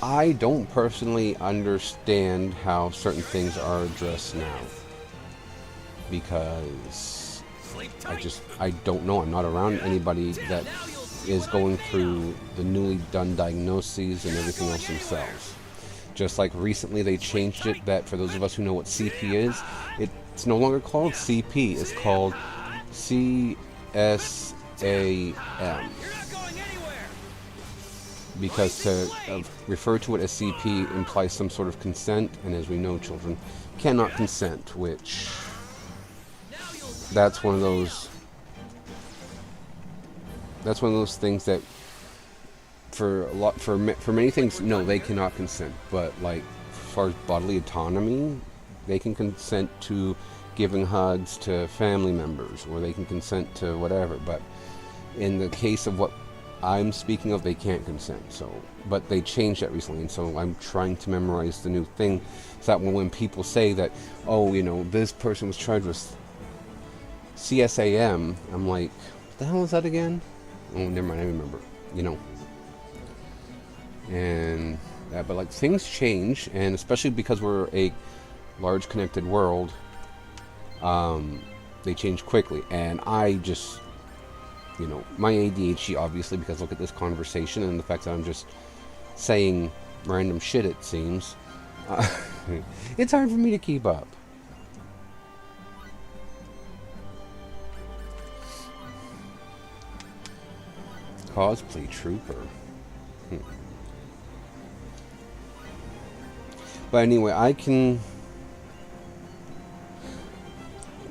I don't personally understand how certain things are addressed now. Because I don't know. I'm not around anybody that is going through the newly done diagnoses and everything else themselves. Just like recently they changed it, that for those of us who know what CP is, it's no longer called CP, it's called CSAM. Because to refer to it as CP implies some sort of consent, and as we know, children cannot consent, which that's one of those things that for many things, no, they cannot consent. But like as far as bodily autonomy, they can consent to giving hugs to family members, or they can consent to whatever. But in the case of what I'm speaking of, they can't consent. So, but they changed that recently, and so I'm trying to memorize the new thing, so that when people say that, oh, you know, this person was charged with CSAM, I'm like, what the hell is that again? Oh, never mind, I remember. You know. And but like things change, and especially because we're a large connected world, they change quickly. And I just, you know, my ADHD, obviously, because look at this conversation and the fact that I'm just saying random shit, it seems, it's hard for me to keep up. Cosplay trooper. But anyway, I can...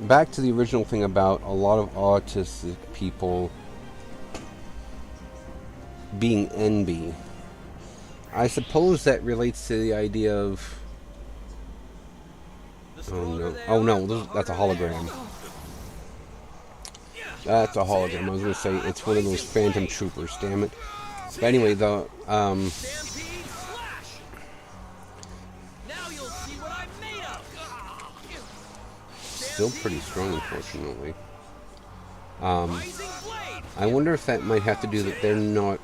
Back to the original thing about a lot of autistic people being NB. I suppose that relates to the idea of... Oh no, that's a hologram. That's a hologram. I was going to say, it's one of those phantom troopers, damn it. But anyway, the... Still pretty strong, unfortunately. I wonder if that might have to do that they're not...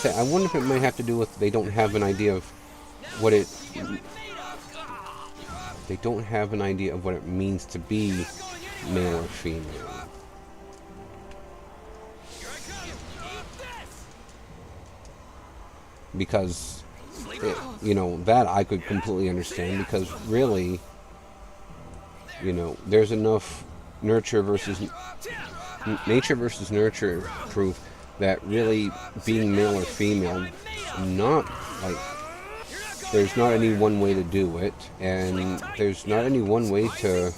I wonder if it might have to do with they don't have an idea of what it... They don't have an idea of what it means to be male or female. Because... you know, that I could completely understand, because really, you know, there's enough nature versus nurture proof that really being male or female, not like, there's not any one way to do it, and there's not any one way to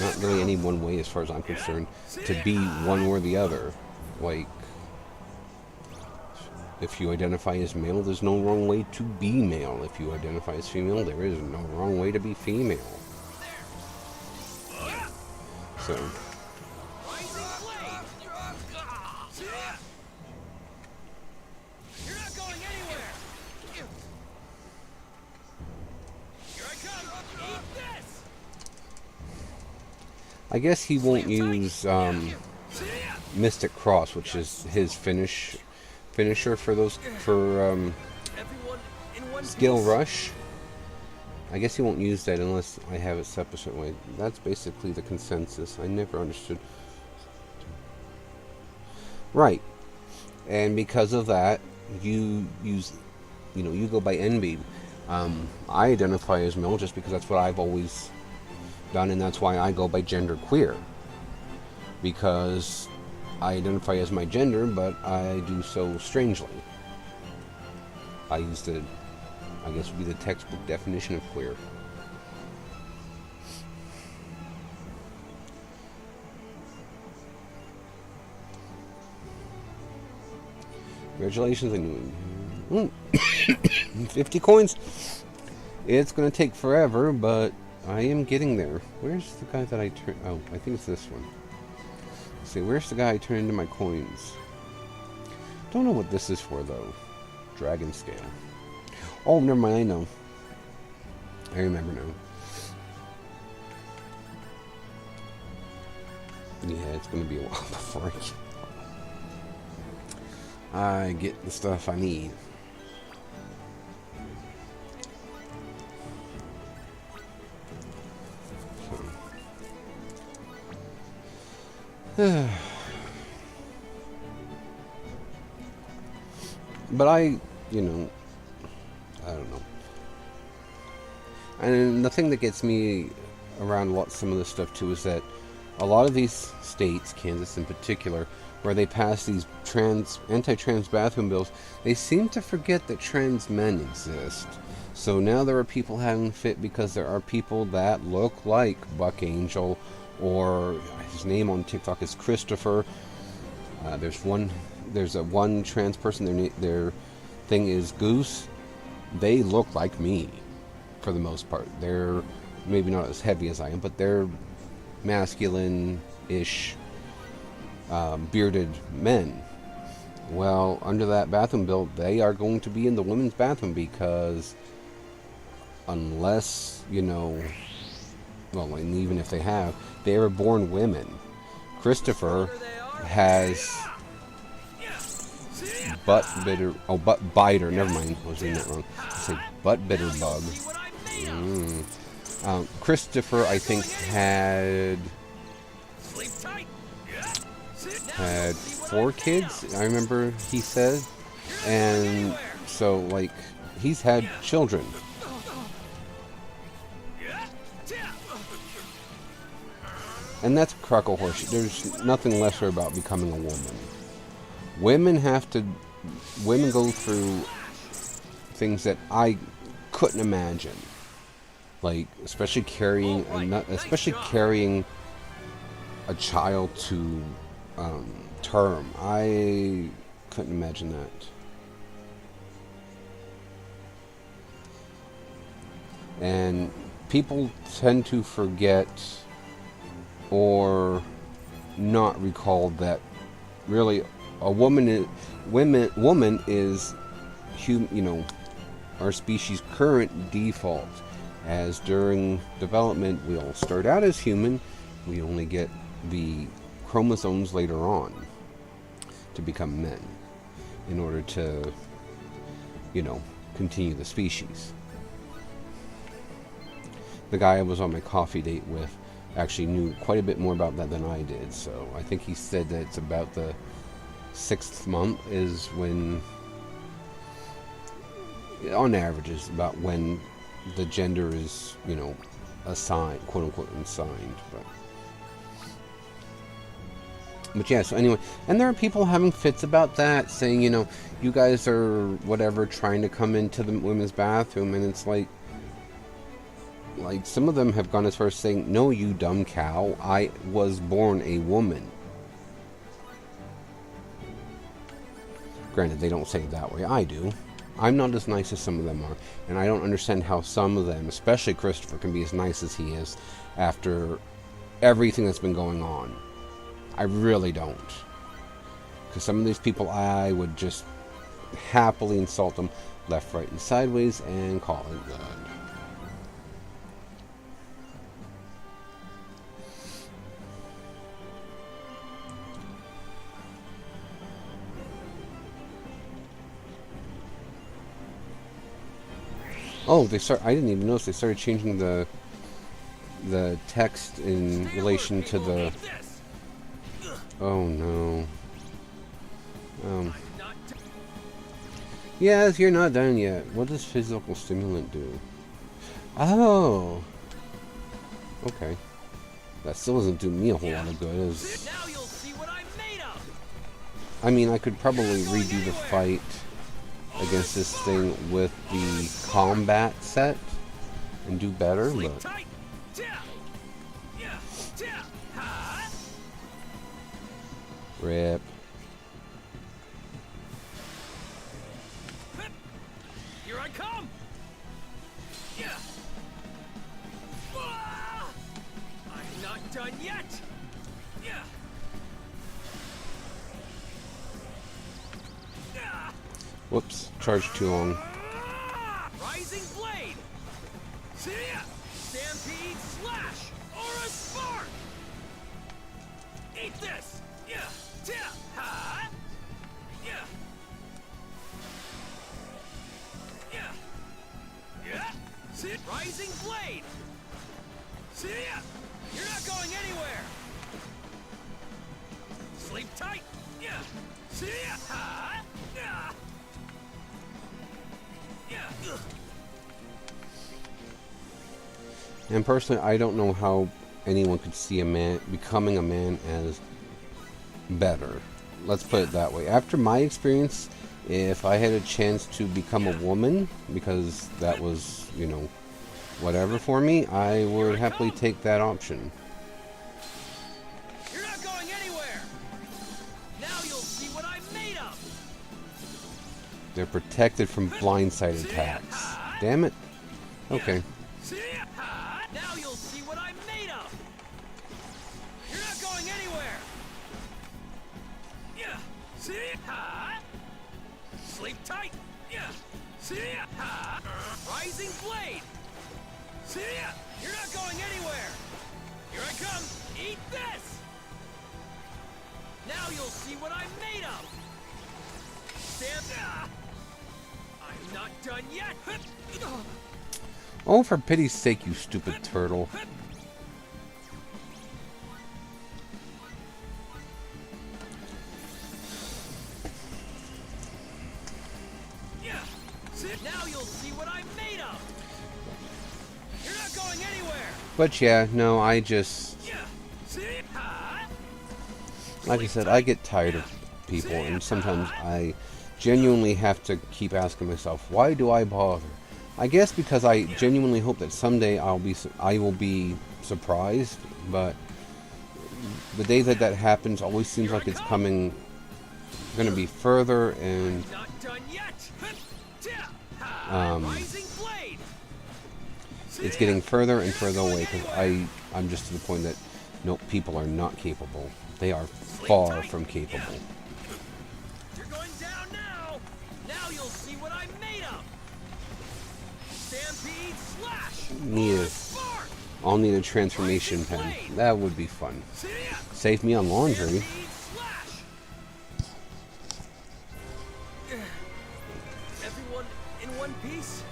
not really any one way, as far as I'm concerned, to be one or the other. Like, if you identify as male, there's no wrong way to be male. If you identify as female, there is no wrong way to be female. So... I guess he won't use Mystic Cross, which is his finisher for those Skill Rush. I guess he won't use that unless I have it set a certain way. That's basically the consensus. I never understood. Right, and because of that, you use, you know, you go by NB. I identify as male just because that's what I've always done, and that's why I go by gender queer. Because I identify as my gender, but I do so strangely. I use the, I guess would be the textbook definition of queer. Congratulations on 50 coins. It's gonna take forever, but I am getting there. Where's the guy that I turned? Oh, I think it's this one. Let's see, where's the guy I turned into my coins? Don't know what this is for though. Dragon scale. Oh, never mind. I know. I remember now. Yeah, it's gonna be a while before I get the stuff I need. So. But I don't know. And the thing that gets me around some of this stuff too is that a lot of these states, Kansas in particular, where they pass these anti-trans bathroom bills, they seem to forget that trans men exist. So now there are people having fit because there are people that look like Buck Angel, or his name on TikTok is Christopher. There's a one trans person. Their thing is Goose. They look like me, for the most part. They're maybe not as heavy as I am, but they're masculine-ish, bearded men. Well, under that bathroom bill, they are going to be in the women's bathroom because unless, well, and even if they were born women. Christopher has butt biter, never mind, I was reading that wrong. I say butt bitter bug. Christopher, I think, had 4 kids, I remember he said. And so, like, he's had children. And that's a crock of horseshit. There's nothing lesser about becoming a woman. Women go through things that I couldn't imagine. Like, especially carrying a child to term. I couldn't imagine that. And people tend to forget or not recall that really a woman is our species' current default. As during development, we all start out as human. We only get the chromosomes later on to become men in order to, continue the species. The guy I was on my coffee date with actually knew quite a bit more about that than I did. So I think he said that it's about the 6th month is when, on average, is about when the gender is, assigned, quote unquote, assigned. But yeah, so anyway, and there are people having fits about that, saying, you guys are whatever trying to come into the women's bathroom, and it's like some of them have gone as far as saying, no, you dumb cow, I was born a woman. Granted, they don't say it that way. I do. I'm not as nice as some of them are, and I don't understand how some of them, especially Christopher, can be as nice as he is after everything that's been going on. I really don't. Because some of these people, I would just happily insult them left, right, and sideways and call it good. Oh, I didn't even notice they started changing the text in relation to the. Oh no. Yes, you're not done yet. What does physical stimulant do? Oh. Okay. That still doesn't do me a whole lot of good. Now you'll see what I'm made of. I mean, I could probably redo the fight against this thing with the combat set and do better, Sleep but... tight. Ha. Rip. Here I come. I'm not done yet. Whoops. Charged too long. Rising blade. Stampede slash. Aura spark. Eat this. Ha. Rising blade. You're not going anywhere. Sleep tight. Ha. And personally, I don't know how anyone could see a man becoming a man as better. Let's put it that way. After my experience, if I had a chance to become a woman, because that was, you know, whatever for me, I would happily take that option. You're not going anywhere. Now you'll see what I'm made of. They're protected from blindside attacks. Damn it. Okay. Now you'll see what I'm made of. You're not going anywhere. Sleep tight. Rising blade. You're not going anywhere. Here I come. Eat this. Now you'll see what I'm made of. I'm not done yet. Oh, for pity's sake, you stupid turtle. Now you'll see what I'm made of. You're not going anywhere. But yeah, no, I just... Like I said, I get tired of people, and sometimes I genuinely have to keep asking myself, why do I bother? I guess because I genuinely hope that someday I will be surprised, but the day that that happens always seems like it's going to be further, and Not done yet. it's getting further and further away, because I'm just to the point that, nope, people are not capable. They are far from capable. You're going down now. Now you'll see what I'm made of. Stampede slash. I'll need a transformation pen. That would be fun. Save me on laundry. Everyone in one piece?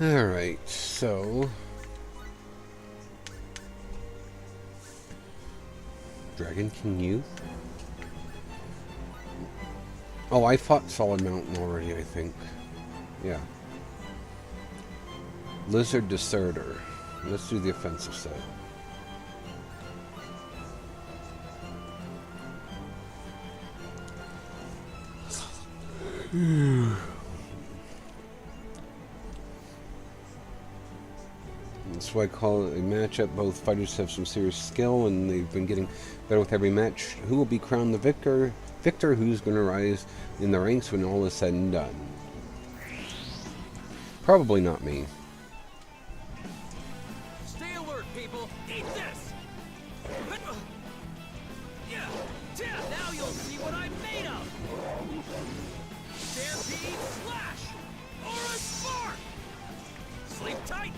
Alright, so... Dragon King Youth? Oh, I fought Solid Mountain already, I think. Yeah. Lizard Deserter. Let's do the offensive set. That's why I call it a matchup. Both fighters have some serious skill, and they've been getting better with every match. Who will be crowned the victor? Victor, who's going to rise in the ranks when all is said and done? Probably not me. Stay alert, people. Eat this. Now you'll see what I'm made of. Stampede slash. Aura spark. Sleep tight.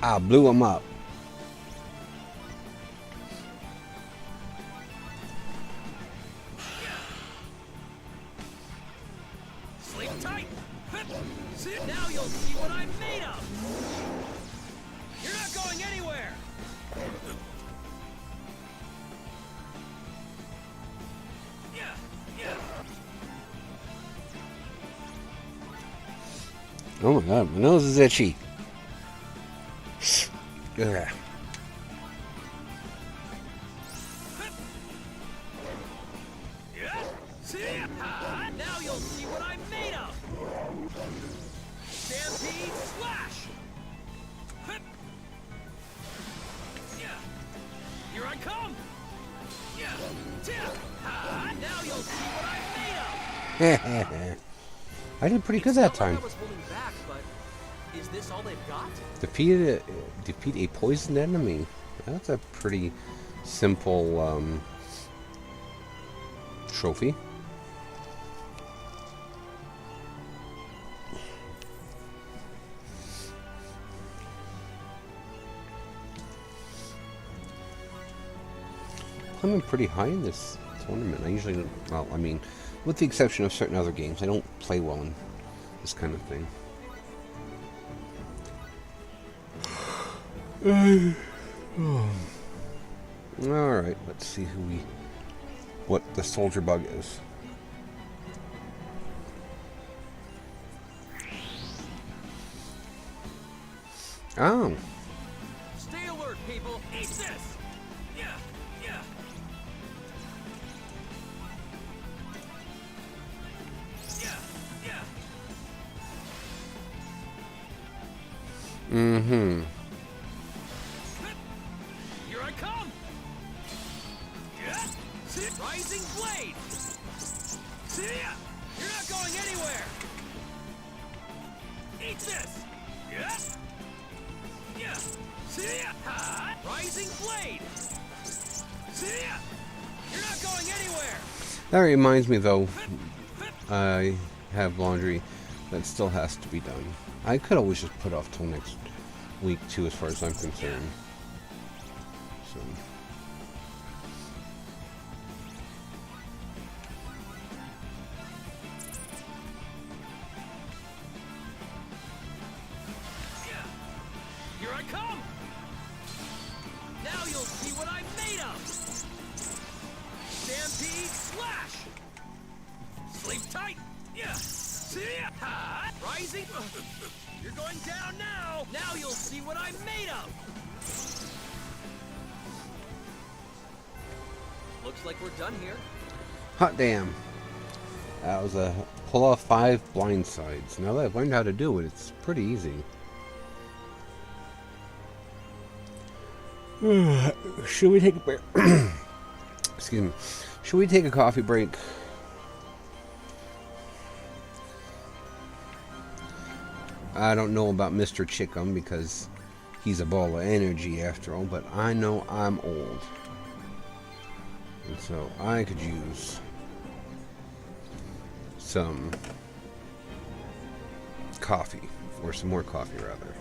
I blew him up. Sleep tight. Now you'll see what I'm made of. You're not going anywhere. Yeah, yeah. Oh my god, my nose is itchy. Ugh. Yeah. See? Now you'll see what I'm made of. Stampede slash. Yeah. Here I come. Yeah. Now you'll see what I'm made of. I did pretty good that time. I was holding back, but is this all they've got? Defeat a poisoned enemy. That's a pretty simple trophy. Climbing pretty high in this tournament. I usually don't, well, I mean, with the exception of certain other games, I don't play well in this kind of thing. Alright, let's see what the soldier bug is. Oh. Stay alert, people. Eat this. Yeah, yeah. Yeah, yeah. Mm-hmm. Here I come. Yeah. Rising blade. See ya. You're not going anywhere. Eat this. Yeah. Yeah. See ya. Rising blade. See ya. You're not going anywhere. That reminds me, though, I have laundry that still has to be done. I could always just put off till next week, too, as far as I'm concerned. So. Here I come! Now you'll see what I'm made of! Stampede slash! Sleep tight! Yeah! See ya! Rising! You're going down now! Now you'll see what I'm made of! Looks like we're done here. Hot damn. That was a pull off 5 blind sides. Now that I've learned how to do it, it's pretty easy. Should we take a break? Excuse me. Should we take a coffee break? I don't know about Mr. Chickum because he's a ball of energy after all, but I know I'm old. And so I could use some coffee, or some more coffee rather.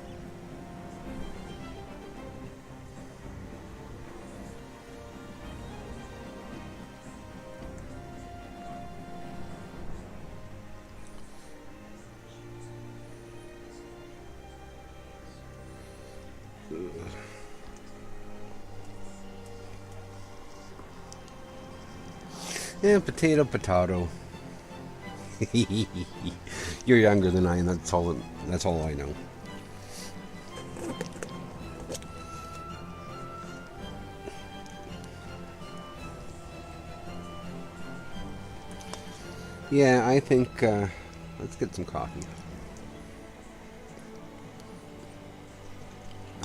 Yeah, potato, potato. You're younger than I am. That's all I know. Yeah, I think let's get some coffee.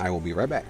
I will be right back.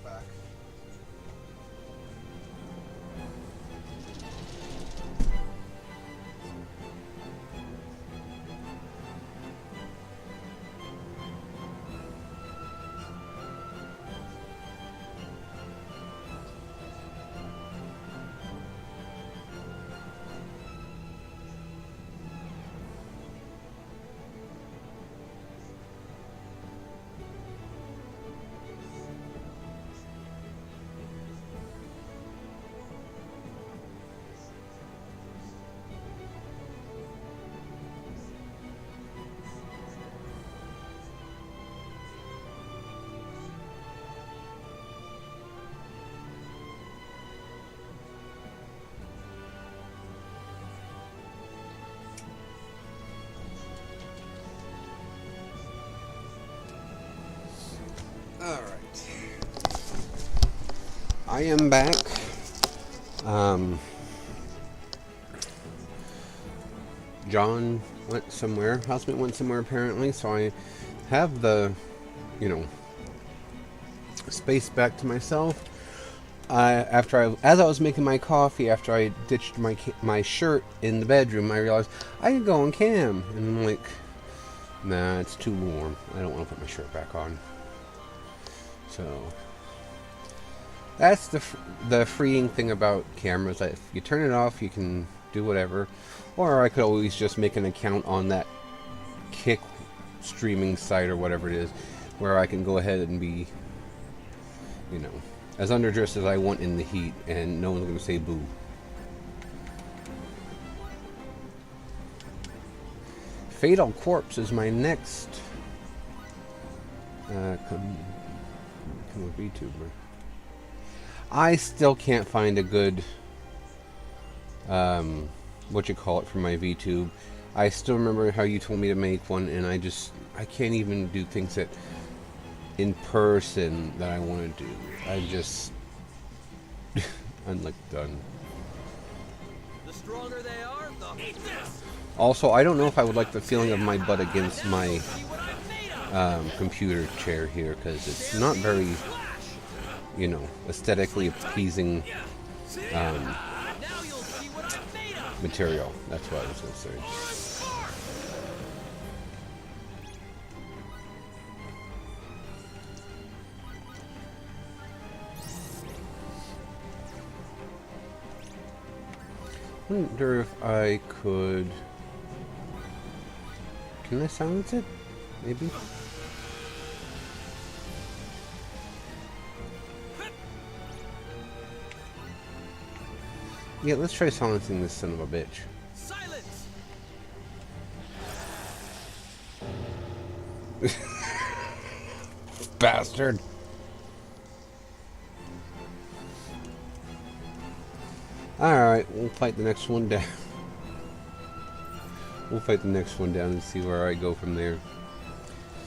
back. Alright. I am back. John went somewhere. Housemate went somewhere apparently, so I have the, space back to myself. As I was making my coffee, after I ditched my shirt in the bedroom, I realized I could go on cam, and I'm like, nah, it's too warm. I don't want to put my shirt back on. So that's the freeing thing about cameras. That if you turn it off, you can do whatever. Or I could always just make an account on that Kick streaming site or whatever it is, where I can go ahead and be, as underdressed as I want in the heat, and no one's going to say boo. Fatal Corpse is my next VTuber. I still can't find a good for my VTube. I still remember how you told me to make one, and I can't even do things that in person that I want to do. I'm like done. The stronger they are, the eat this. Also, I don't know if I would like the feeling of my butt against my computer chair here, because it's not very, aesthetically appeasing material. That's what I was going to say. I wonder if I could... Can I silence it? Maybe? Yeah, let's try silencing this son of a bitch. Silence! Bastard! Alright, we'll fight the next one down. We'll fight the next one down and see where I go from there.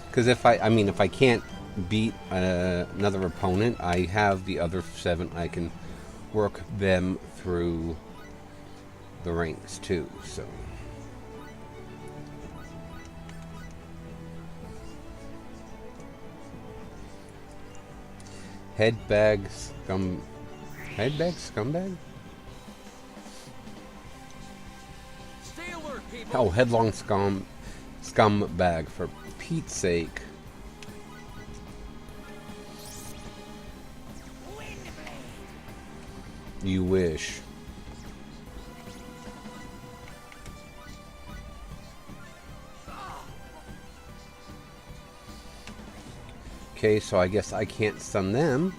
Because if I can't beat another opponent, I have the other 7. I can work them through the ranks too, so. Headbag scumbag? Stay alert, people. Oh, headlong scumbag, for Pete's sake. You wish. Okay, so I guess I can't stun them.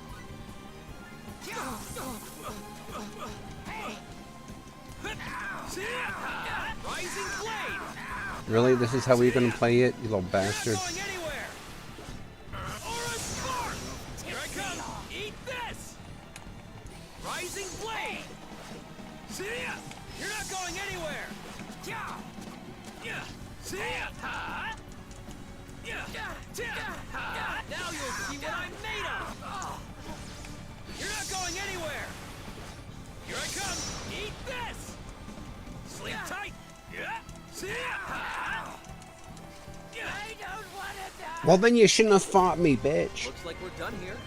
Really? This is how we're gonna play it, you little bastard? Here I come! Eat this! Rising blade! See ya! You're not going anywhere! See ya! Now you'll see what I'm made of! You're not going anywhere! Here I come! Eat this! Sleep tight! See ya! I don't want to die! Well, then you shouldn't have fought me, bitch. Looks like we're done here.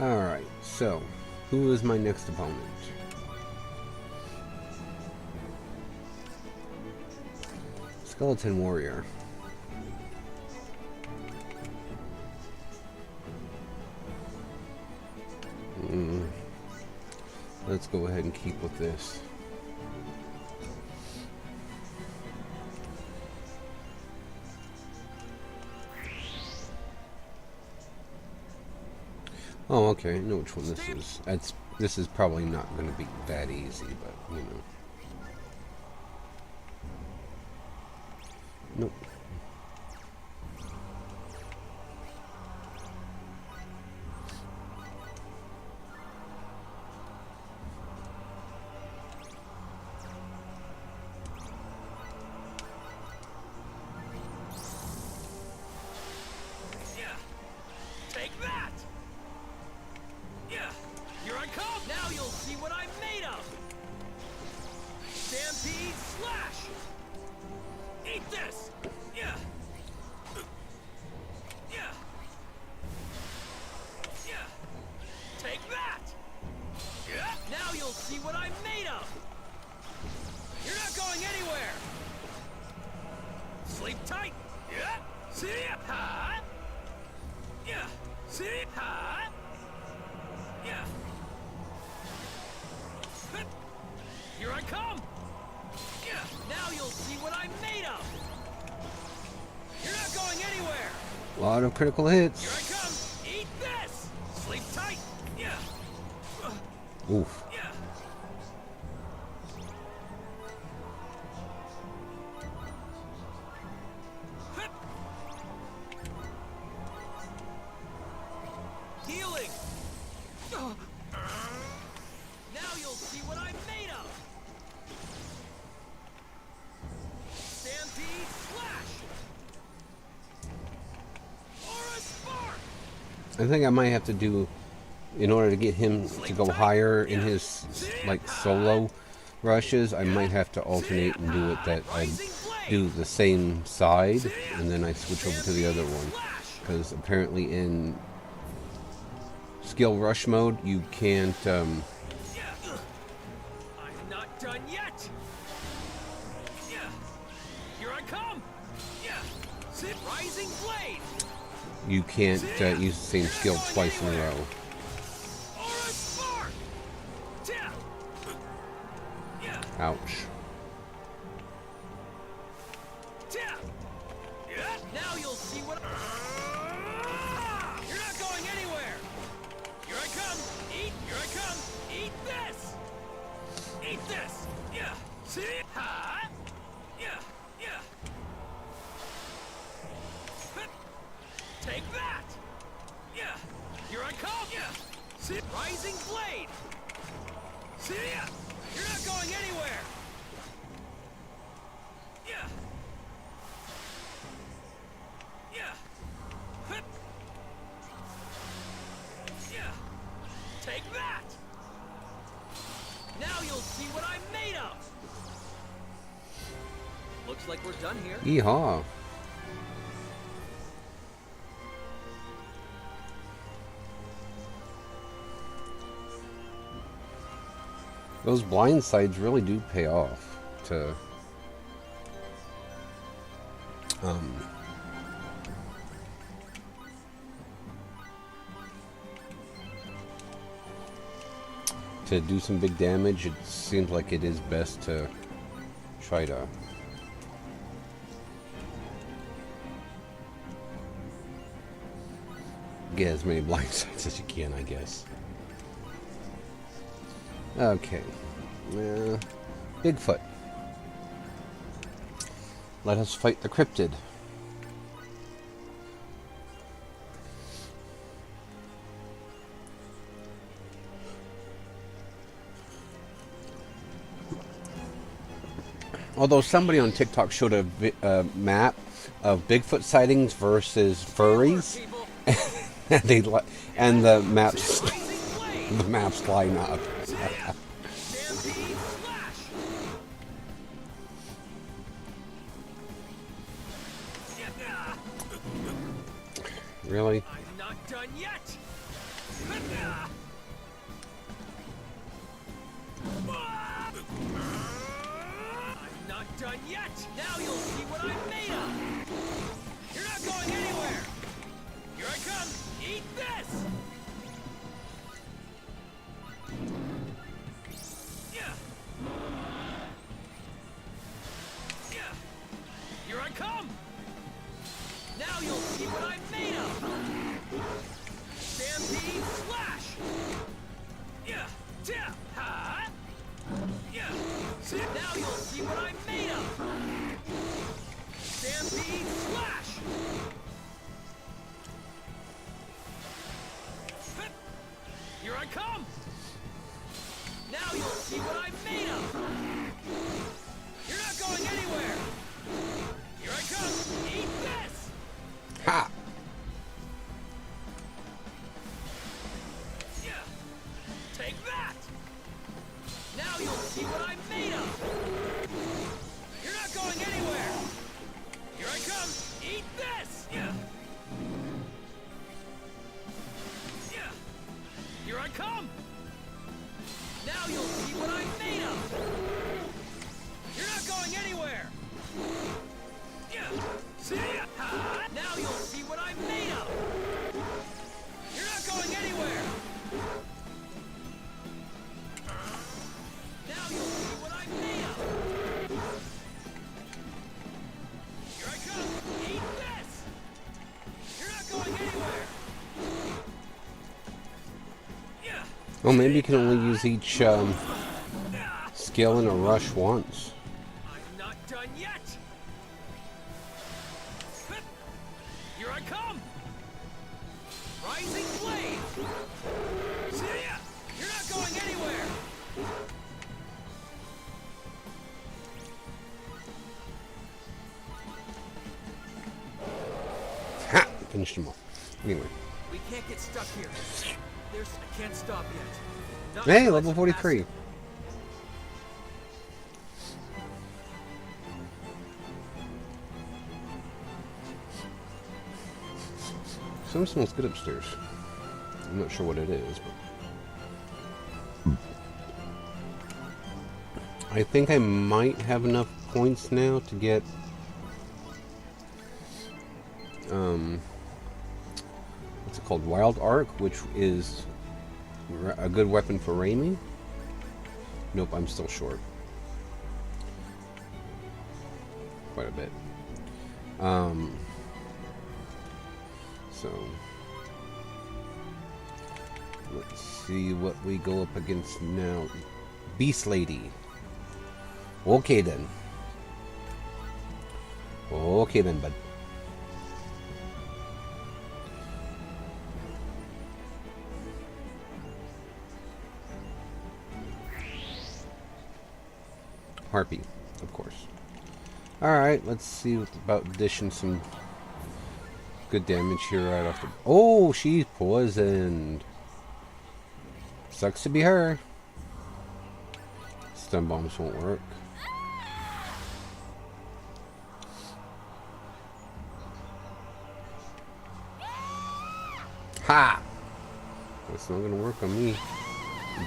Alright, so who is my next opponent? Skeleton Warrior. Let's go ahead and keep with this. Oh, okay, I know which one this is. This is probably not going to be that easy, but, you know. Nope. Yeah. Take that. Yeah. Here I come. Now you'll see what I'm made of. Stampede slash. Eat this. Yeah. Yeah. Yeah. Take that. Yeah. Now you'll see what I'm made of. You're not going anywhere. Sleep tight. Yeah. See ya. Ha. Yeah. See? Ha. Yeah. Hup. Here I come. Yeah. Now you'll see what I'm made of. You're not going anywhere. A lot of critical Here hits. I come. Eat this. Sleep tight. Yeah. Oof. Yeah. Hup. Healing. Now you'll see what I'm made of. Stampede slash. Aura spark. I think I might have to do, in order to get him to go higher in his, like, solo rushes, I might have to alternate and do it that I do the same side, and then I switch over to the other one. Because apparently in skill rush mode, you can't, I'm not done yet. Yeah. Here I come. Yeah. Sit. Rising blade. you can't use the same skill twice in a row. Aura spark. Yeah. Yeah. Ouch. Yeah. Yeah. Now you'll see what. You're not going anywhere. Here I come. Eat. Here I come. Eat this. Eat this. Yeah. See? Ha. Yeah. Yeah. Hup. Take that. Yeah. Here I come. Yeah. See? Rising blade. See ya. You're not going anywhere. Yeah. Yeah. Hup. Yeah. Take that. Now you'll see what I'm made of. Looks like we're done here. Yeehaw. Those blind sides really do pay off to do some big damage. It seems like it is best to try to get as many blind sides as you can, I guess. Okay. Bigfoot. Let us fight the cryptid. Although somebody on TikTok showed a map of Bigfoot sightings versus furries, and the maps line up. Really? I'm not done yet. I'm not done yet. Now you'll see what I'm made of. You're not going anywhere. Here I come. Eat this. Yeah. Yeah. Here I come. Now you'll see what I'm made of. Stampede slash. Yeah. Yeah. Ha. Yeah. Now you'll see what I'm made of. Stampede slash. Here I come. Now you'll see what I'm made of. You're not going anywhere. Here I come. Eat this. Ha! Yeah. Take that. Now you'll see what I'm made of. You're not going anywhere. Here I come. Eat this. Yeah. Yeah. Here I come. Now you'll see what I'm made of. You're not going anywhere. Yeah. See ya. Ha. Now you'll see what I'm made of. You're not going anywhere. Now you'll see what I'm made of. Here I come. Eat this. You're not going anywhere. Yeah. Oh, maybe you can only use each skill in a rush once. I'm not done yet. Here I come. Rising blade. See ya. You're not going anywhere. Ha! Finished him off. Anyway. We can't get stuck here. I can't stop yet. Not Hey, until level I 43. surpass Something smells good upstairs. I'm not sure what it is, but I think I might have enough points now to get what's it called? Wild Arc, which is a good weapon for Raimi. Nope, I'm still short. Quite a bit. So let's see what we go up against now. Beast Lady. Okay then. Okay then, bud. Harpy, of course. Alright, let's see about dishing some good damage here right off the... Oh, she's poisoned. Sucks to be her. Stun bombs won't work. Ha! That's not gonna work on me,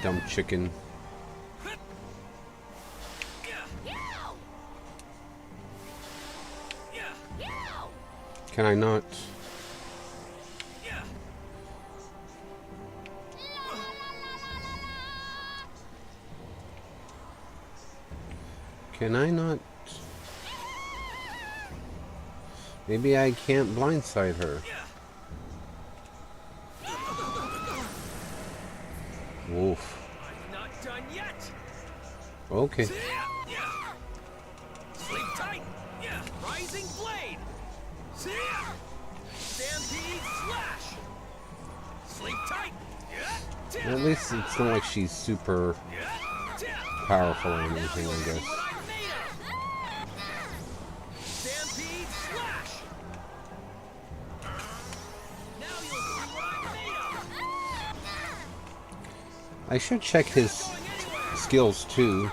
dumb chicken. Can I not? Can I not? Maybe I can't blindside her. Wolf. I'm not done yet. Okay. Sleep tight. Yeah. Rising blade. Stampede slash. Sleep tight. At least it's not like she's super powerful or anything, I guess. Stampede slash. Now you'll see what I'm made of. I should check his skills too,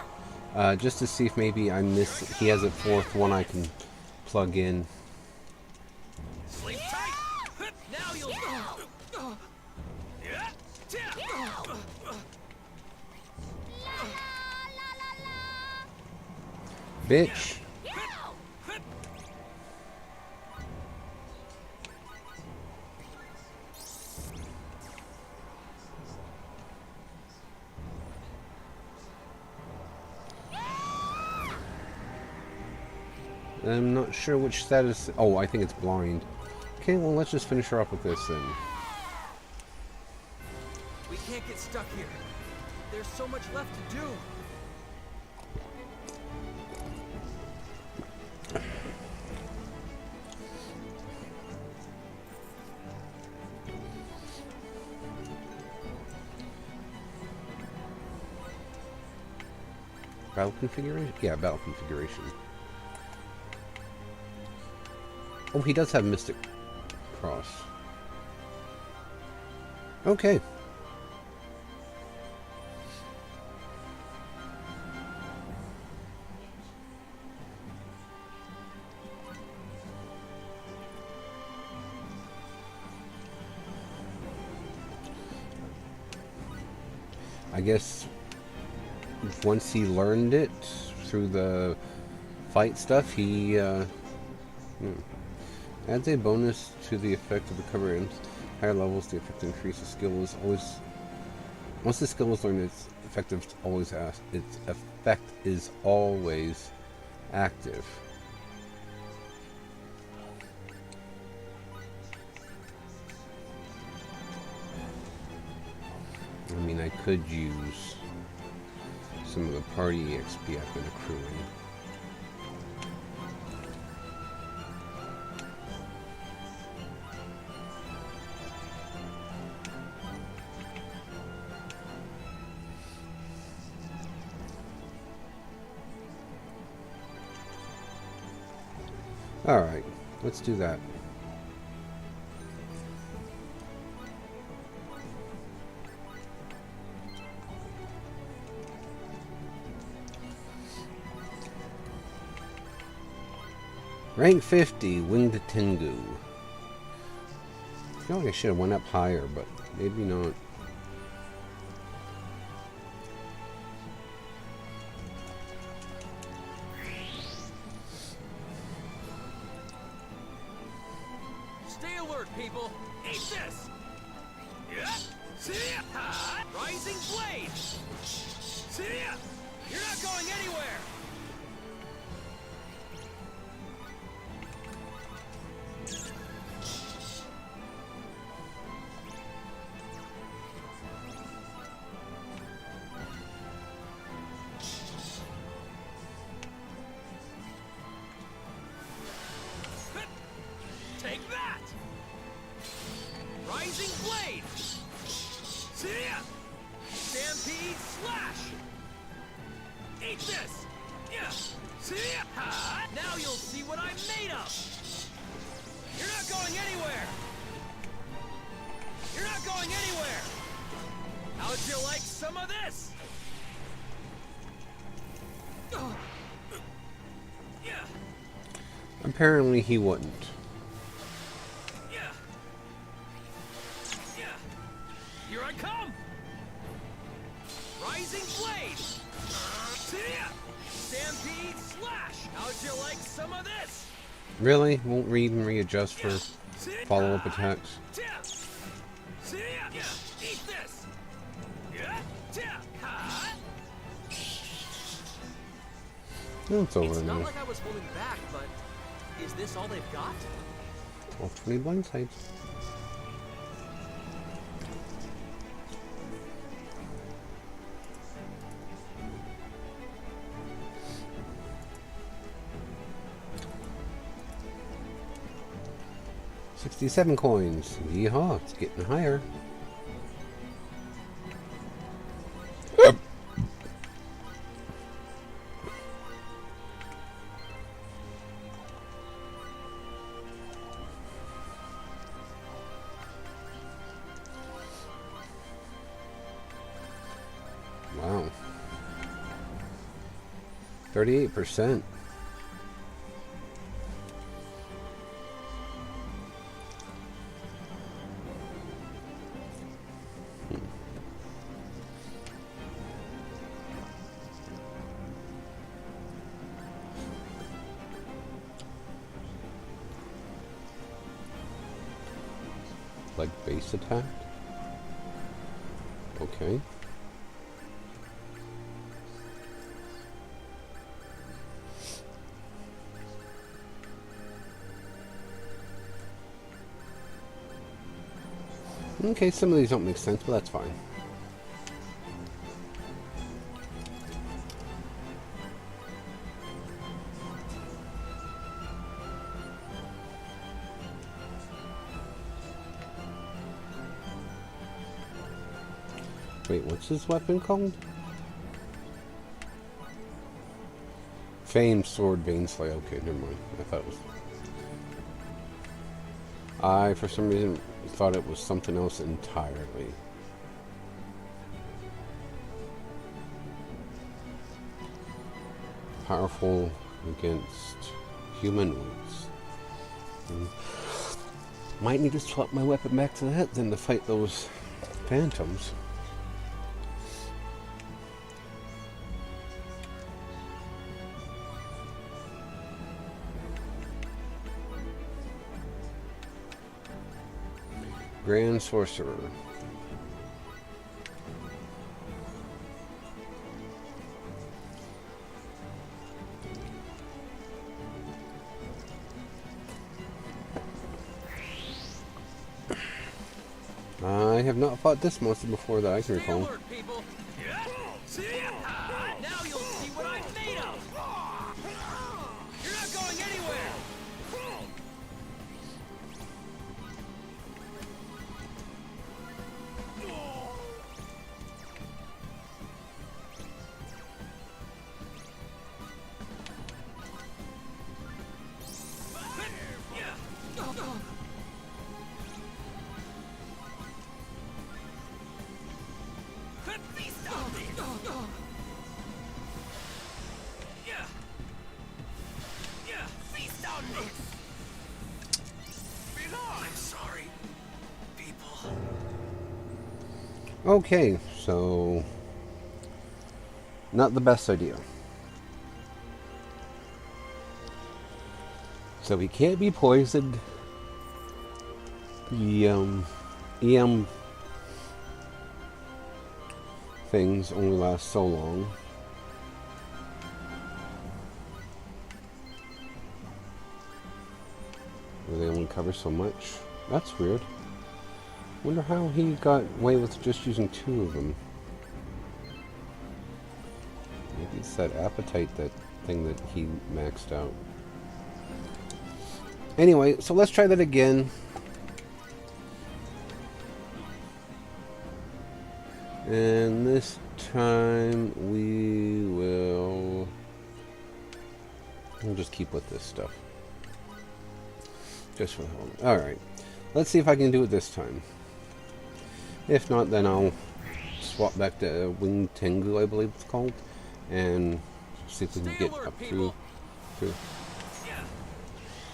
just to see if maybe I miss. He has a fourth one I can plug in. Sleep tight. Now you'll. Bitch. I'm not sure which status. Oh, I think it's blind. Okay, well, let's just finish her up with this then. We can't get stuck here. There's so much left to do. Battle configuration? Yeah, battle configuration. Oh, he does have Mystic Cross. Okay. I guess once he learned it through the fight stuff, he adds a bonus to the effect of the cover ends. Higher levels, the effect increases. Skill is always once the skill is learned, its effect is always active. I mean, I could use some of the party XP I've been accruing. Alright, let's do that. Rank 50, Winged Tengu. I feel like I should have went up higher, but maybe not. Stay alert, people. Eat this. Yeah. See ya. Ha. Rising blade. See ya. You're not going anywhere. Take that! Rising blade! See ya! Stampede slash! Eat this! Yeah! See ya! Ha! Now you'll see what I'm made of! You're not going anywhere! You're not going anywhere! How'd you like some of this? Yeah! Apparently he wouldn't. Here I come! Rising blade! See ya! Stampede slash! How'd you like some of this? Really? Won't read and readjust for follow-up attacks? See ya! Yeah. Eat this! Yeah! Ha. It's over It's now. not like I was holding back, but is this all they've got? 1220 blindsides. $67 coins. Yeehaw, it's getting higher. Wow. 38%. like base attack. Okay. Okay, some of these don't make sense, but that's fine. Wait, what's his weapon called? Famed Sword Baneslay. Okay, never mind. I thought it was... I, for some reason, thought it was something else entirely. Powerful against humanoids. Might need to swap my weapon back to that then to fight those phantoms. Grand Sorcerer. I have not fought this monster before that I can recall. Alert, people. Now you'll see what I'm made of. You're not going anywhere. I'm sorry, people. Okay, so... not the best idea. So he can't be poisoned. The EM things only last so long. They only cover so much. That's weird. Wonder how he got away with just using 2 of them. Maybe it's that appetite, that thing that he maxed out. Anyway, so let's try that again. And this time we'll just keep with this stuff. Just for the hell of it. Alright. Let's see if I can do it this time. If not, then I'll swap back to Wing Tengu, I believe it's called. And see if we can get up through. Yeah.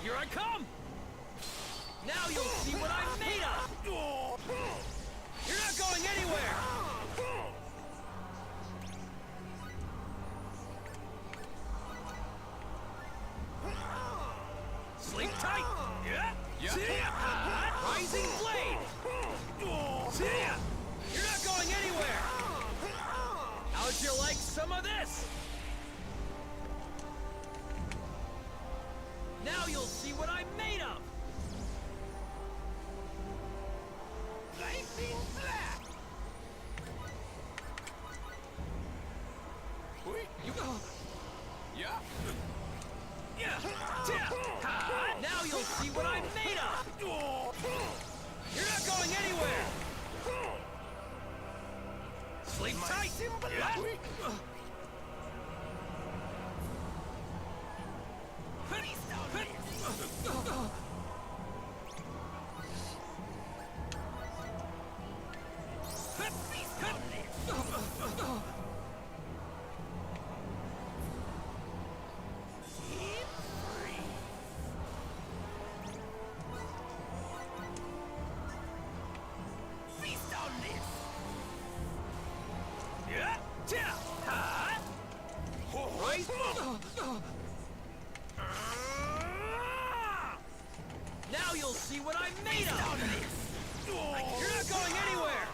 Here I come. Now you'll see what I'm made of. You're not going anywhere. Sleep tight. Rising blade. You're not going anywhere. How'd you like some of this? Now you'll see what I'm made of. Lightning blast. You go. Yeah. Now you'll see what I'm made of. You're not going anywhere. Sleep tight. Now you'll see what I'm made of! You're not going anywhere!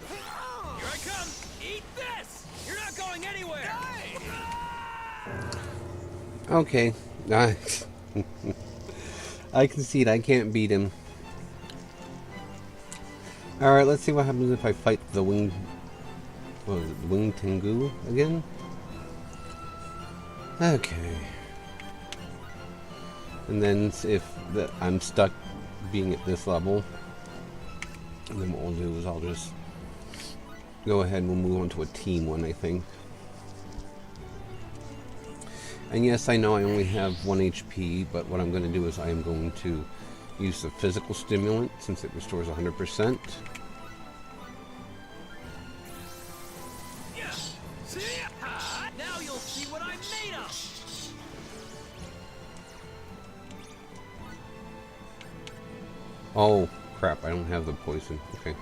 Here I come! Eat this! You're not going anywhere! Okay. I concede I can't beat him. Alright, let's see what happens if I fight the Wing... What was it? Wing Tengu again? Okay. And then if I'm stuck being at this level, and then what we'll do is I'll just go ahead and we'll move on to a team one, I think. And yes, I know I only have 1 HP, but what I'm going to do is I am going to use the physical stimulant since it restores 100%. Yeah. See? Now you'll see what I'm made of. Oh, crap, I don't have the poison. Okay.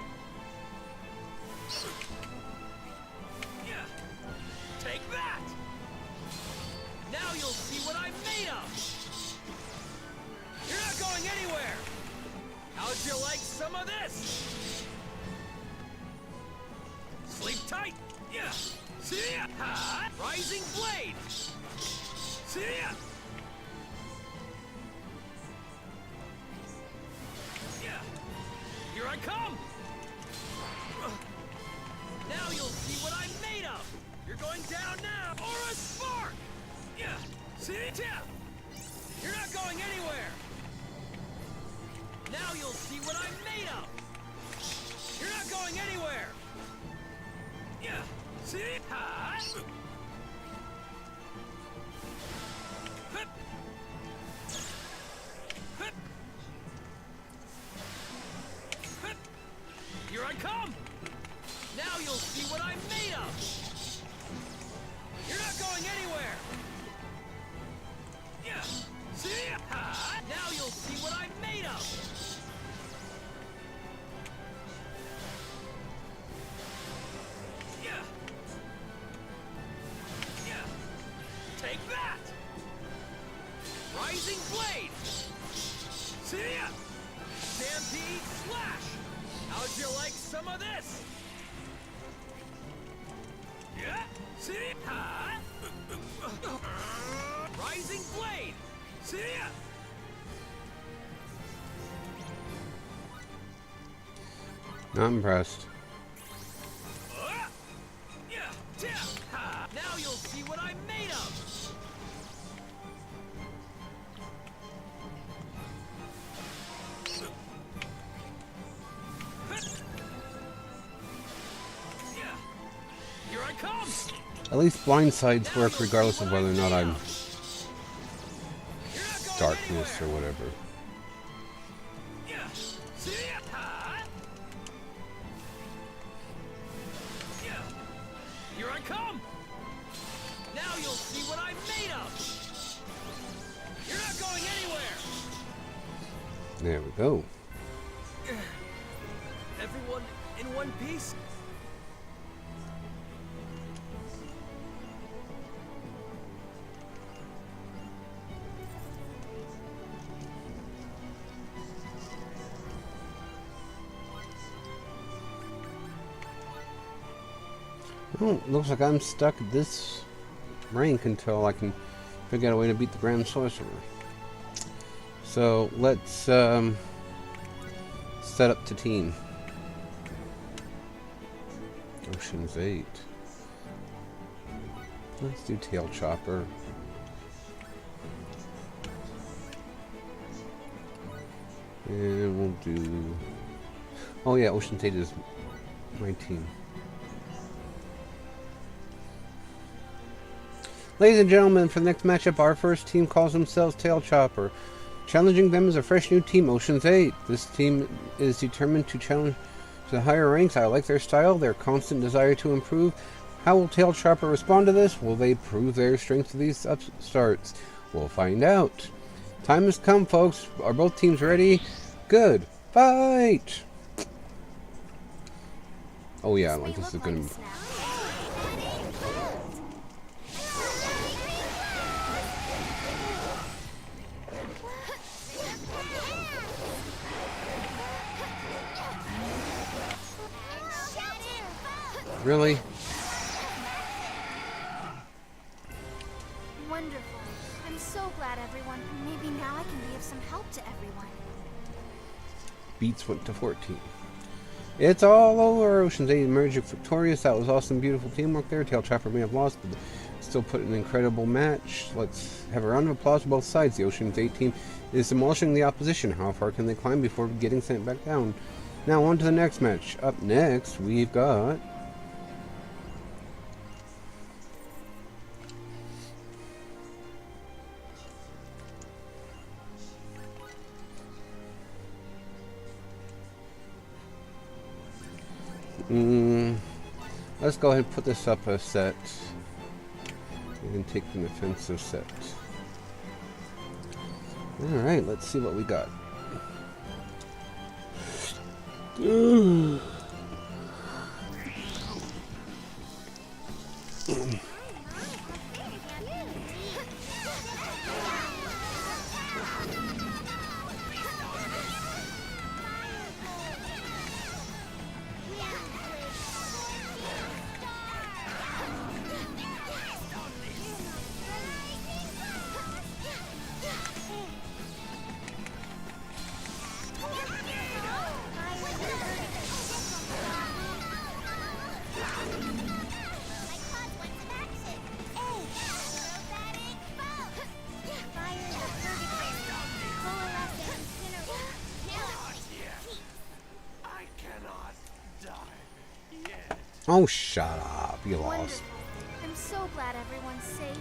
Yeah. Take that. Now you'll see what I'm made of. You're not going anywhere. How'd you like some of this? Sleep tight. Yeah. See ya. Rising blade. See ya. Yeah. Here I come. Now you'll see what I'm made of. You're going down now. Aura spark. Yeah. See ya. You're not going anywhere. Now you'll see what I'm made of. You're not going anywhere. Yeah. See? Hup. Hup. Hup. Here I come. Now you'll see what I'm made of. You're not going anywhere. Yeah. See? Now you'll see what I'm made of. Yeah. Yeah. Take that. Rising blade. See ya. Stampede slash. How'd you like some of this? Yeah. See? Rising blade. See ya. Not impressed. Yeah. Now you'll see what I'm made of. Yeah. Here I come. At least blind sides work regardless of whether or not I'm You're not going darkness or anywhere. whatever. Yeah. See ya. Yeah. Here I come. Now you'll see what I'm made of. You're not going anywhere. There we go. Everyone in one piece. Oh, looks like I'm stuck at this rank until I can figure out a way to beat the Grand Sorcerer. So let's set up to team. Ocean's 8. Let's do Tail Chopper. And we'll do... Oh yeah, Ocean's 8 is my team. Ladies and gentlemen, for the next matchup, our first team calls themselves Tail Chopper. Challenging them is a fresh new team, Ocean's 8. This team is determined to challenge to the higher ranks. I like their style, their constant desire to improve. How will Tail Chopper respond to this? Will they prove their strength to these upstarts? We'll find out. Time has come, folks. Are both teams ready? Good. Fight! Oh yeah, like this is gonna be... Really? Wonderful. I'm so glad, everyone. Maybe now I can be of some help to everyone. Beats went to 14. It's all over. Ocean's 8 emerged victorious. That was awesome, beautiful teamwork there. Tail Trapper may have lost, but still put in an incredible match. Let's have a round of applause for both sides. The Ocean's 8 team is demolishing the opposition. How far can they climb before getting sent back down? Now on to the next match. Up next, we've got... let's go ahead and put this up a set. And take an offensive set. Alright, let's see what we got. Oh, shut up. You lost. Wonderful. I'm so glad everyone's safe.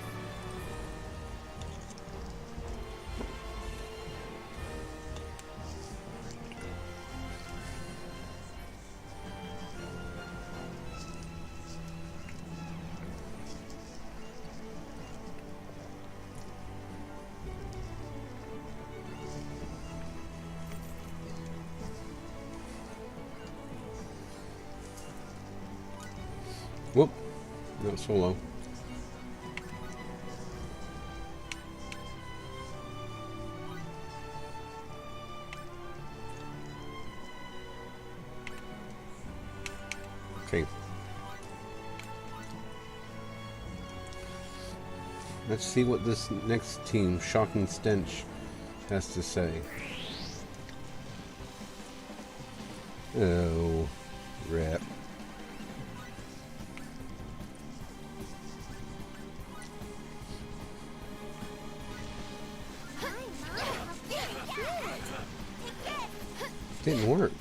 Whoop. Not so low. Okay. Let's see what this next team, Shocking Stench, has to say. Oh, rip. Didn't work.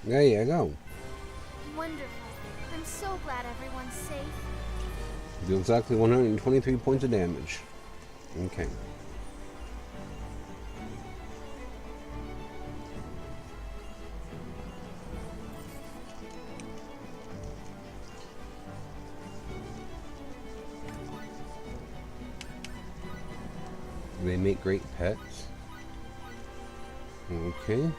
There you go. Wonderful. I'm so glad everyone's safe. Do exactly 123 points of damage. Okay. They make great pets. Okay.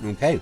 Okay.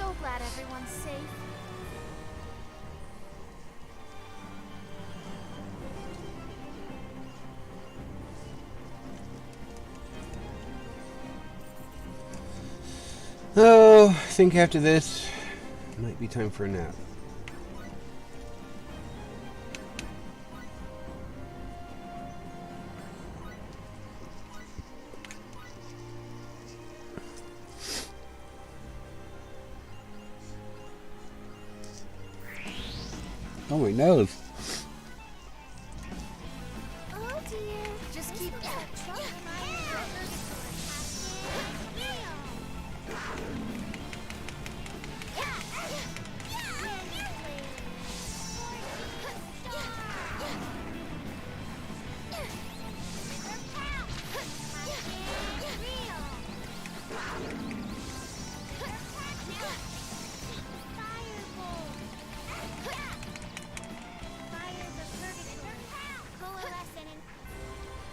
so glad everyone's safe. Oh, I think after this, might be time for a nap. Oh, my nose. Oh dear. Just keep that truck in mind.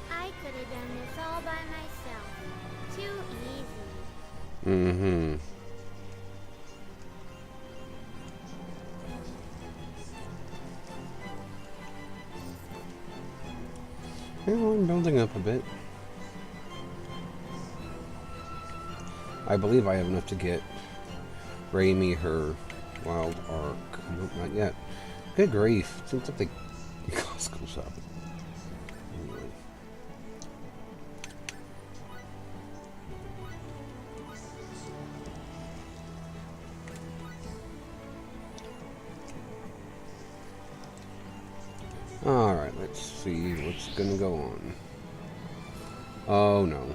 I could have done this all by myself. Too easy. Mm-hmm. Well, I'm building up a bit. I believe I have enough to get Raimi her wild arc. Nope, not yet. Good grief. Seems like the Costco shop. Anyway. Alright, let's see what's gonna go on. Oh no.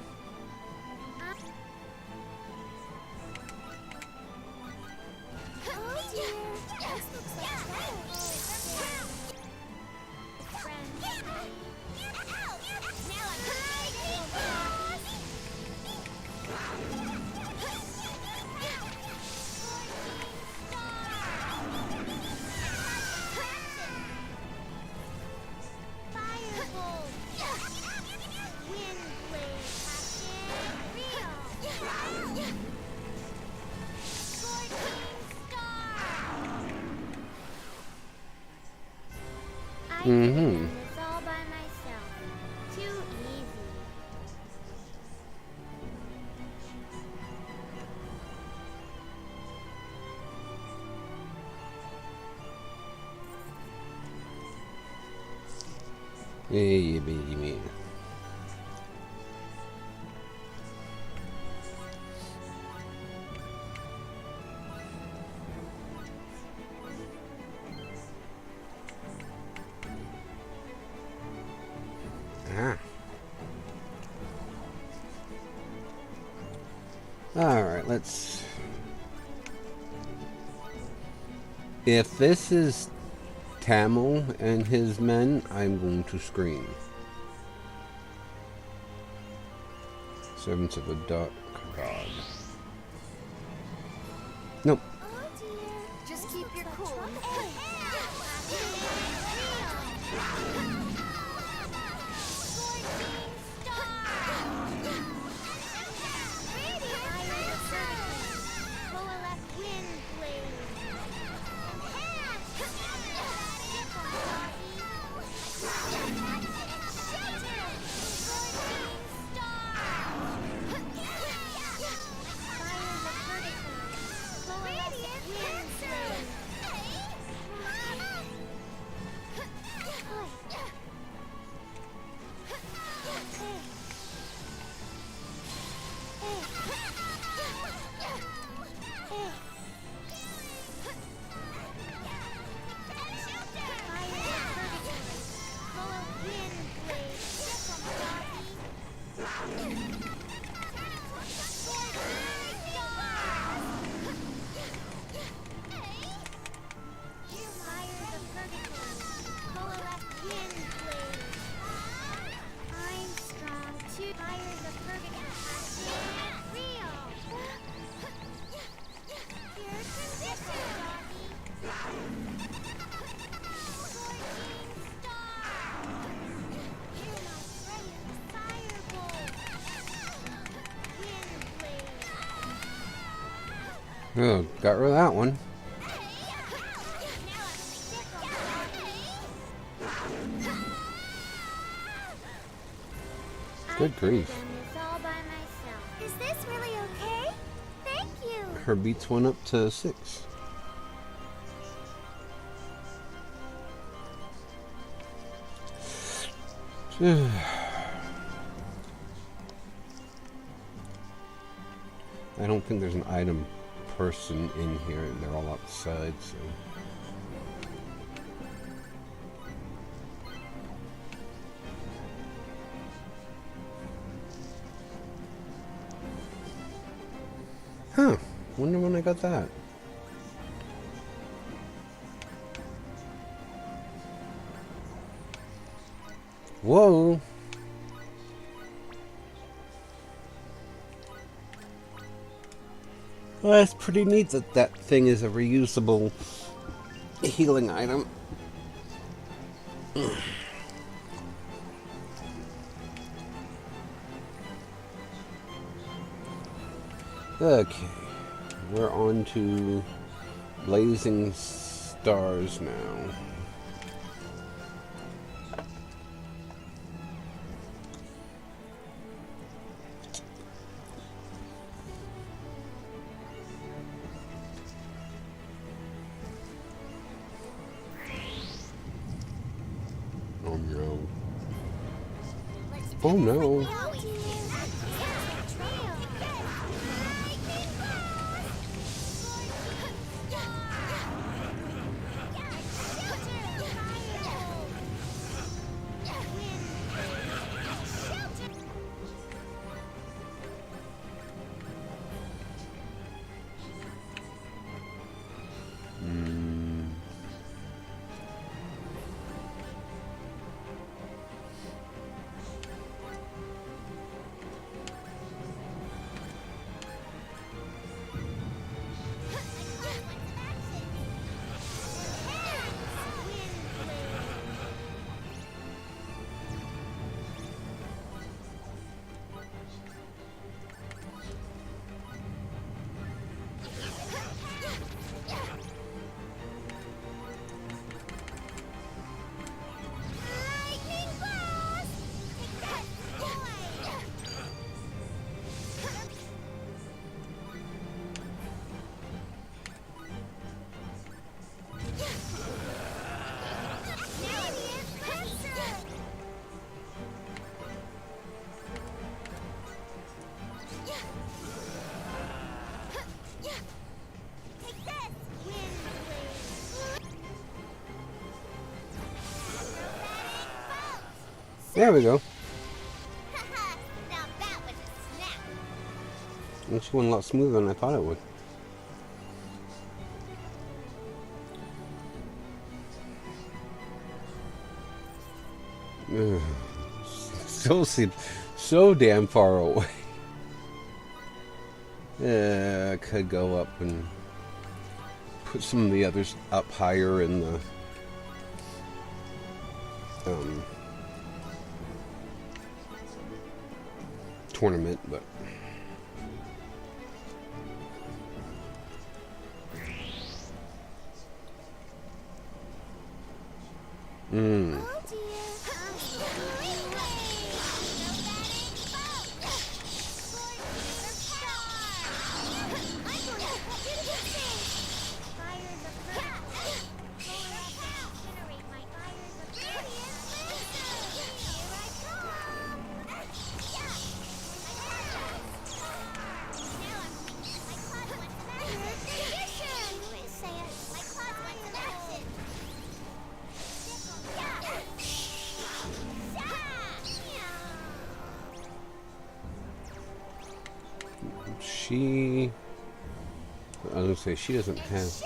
Oh dear. This looks like trouble. Mm-hmm. It's all by myself. Too easy. Yeah, baby man. Ah. Alright, let's... If this is Tamil and his men, I'm going to scream. Servants of the Dark God. Nope. Oh dear. Just keep your cool. Oh, got rid of that one. Good grief. I've done this all by myself. Is this really okay? Thank you. Her beats went up to 6. I don't think there's an item person in here. They're all outside, so. Huh. Wonder when I got that. Whoa. Well, that's pretty neat that that thing is a reusable healing item. Okay, we're on to Blazing Stars now. Oh no. Oh no. There we go. Now that was a snap. It went a lot smoother than I thought it would. Ugh. Still seems so damn far away. Yeah, I could go up and put some of the others up higher in the tournament, but Oh dear. I was gonna say she doesn't have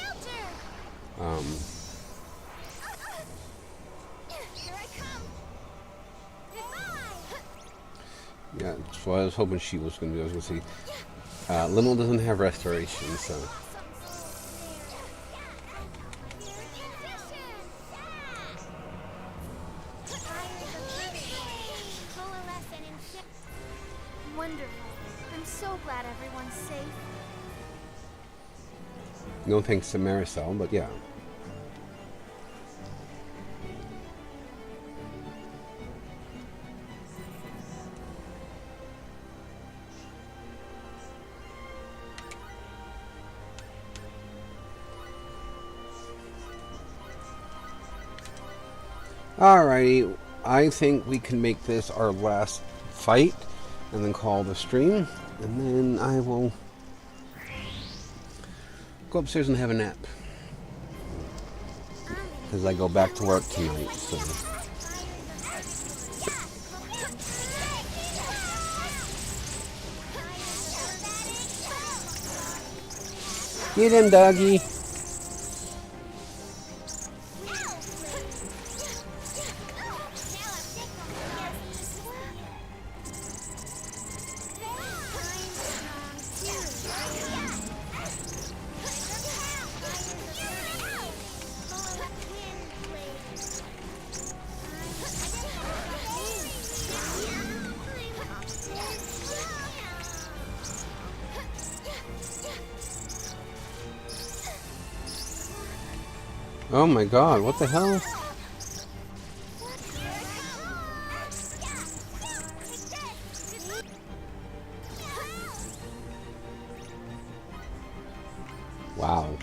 yeah, that's what I was hoping she was gonna do. I was gonna say Limmel doesn't have restoration, so Wonderful. I'm so glad everyone's safe. No thanks to Marisol, but yeah. Alrighty, I think we can make this our last fight and then call the stream, and then I will go upstairs and have a nap because I go back to work tonight. So get him, doggy. Oh my god, what the hell? Wow.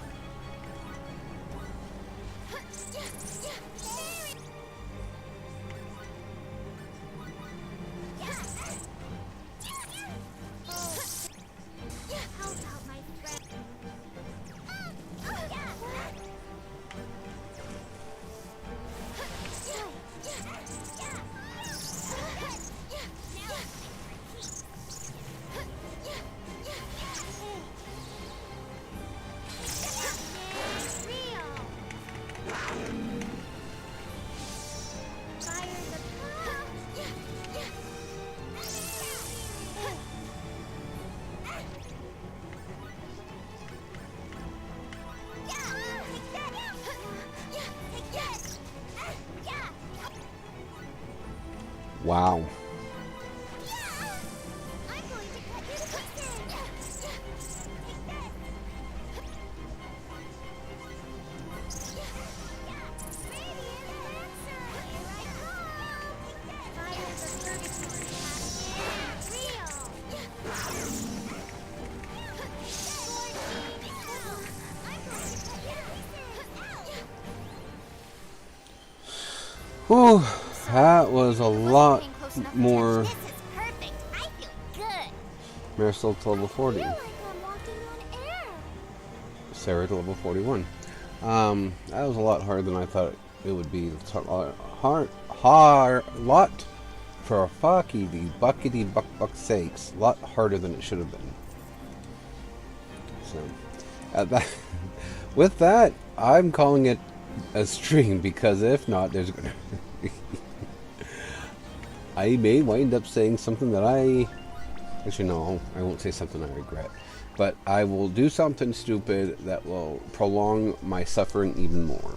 Wow. Whew, that was a lot more. This is perfect. I feel good. Marisol to level 40. I feel like I'm walking on air. Sarah to level 41. That was a lot harder than I thought it would be. It's a lot for fuckity buckety buck sakes. A lot harder than it should have been. So, with that, I'm calling it a stream because if not, there's gonna. I may wind up saying something that actually no, I won't say something I regret, but I will do something stupid that will prolong my suffering even more.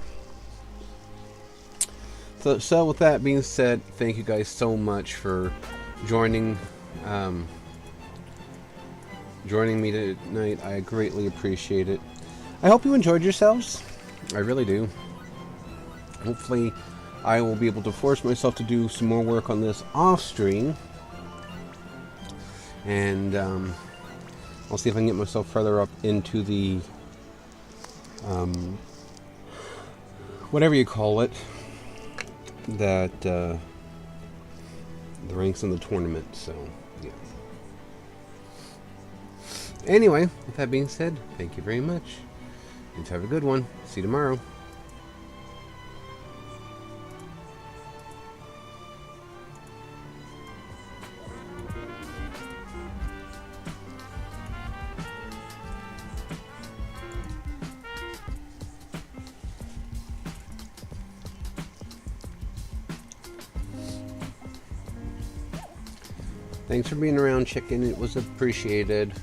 So with that being said, thank you guys so much for joining me tonight. I greatly appreciate it. I hope you enjoyed yourselves. I really do. Hopefully I will be able to force myself to do some more work on this off stream, and I'll see if I can get myself further up into the whatever you call it, that the ranks in the tournament. So yeah. Anyway, with that being said, thank you very much. You have a good one. See you tomorrow. Thanks for being around, chicken. It was appreciated.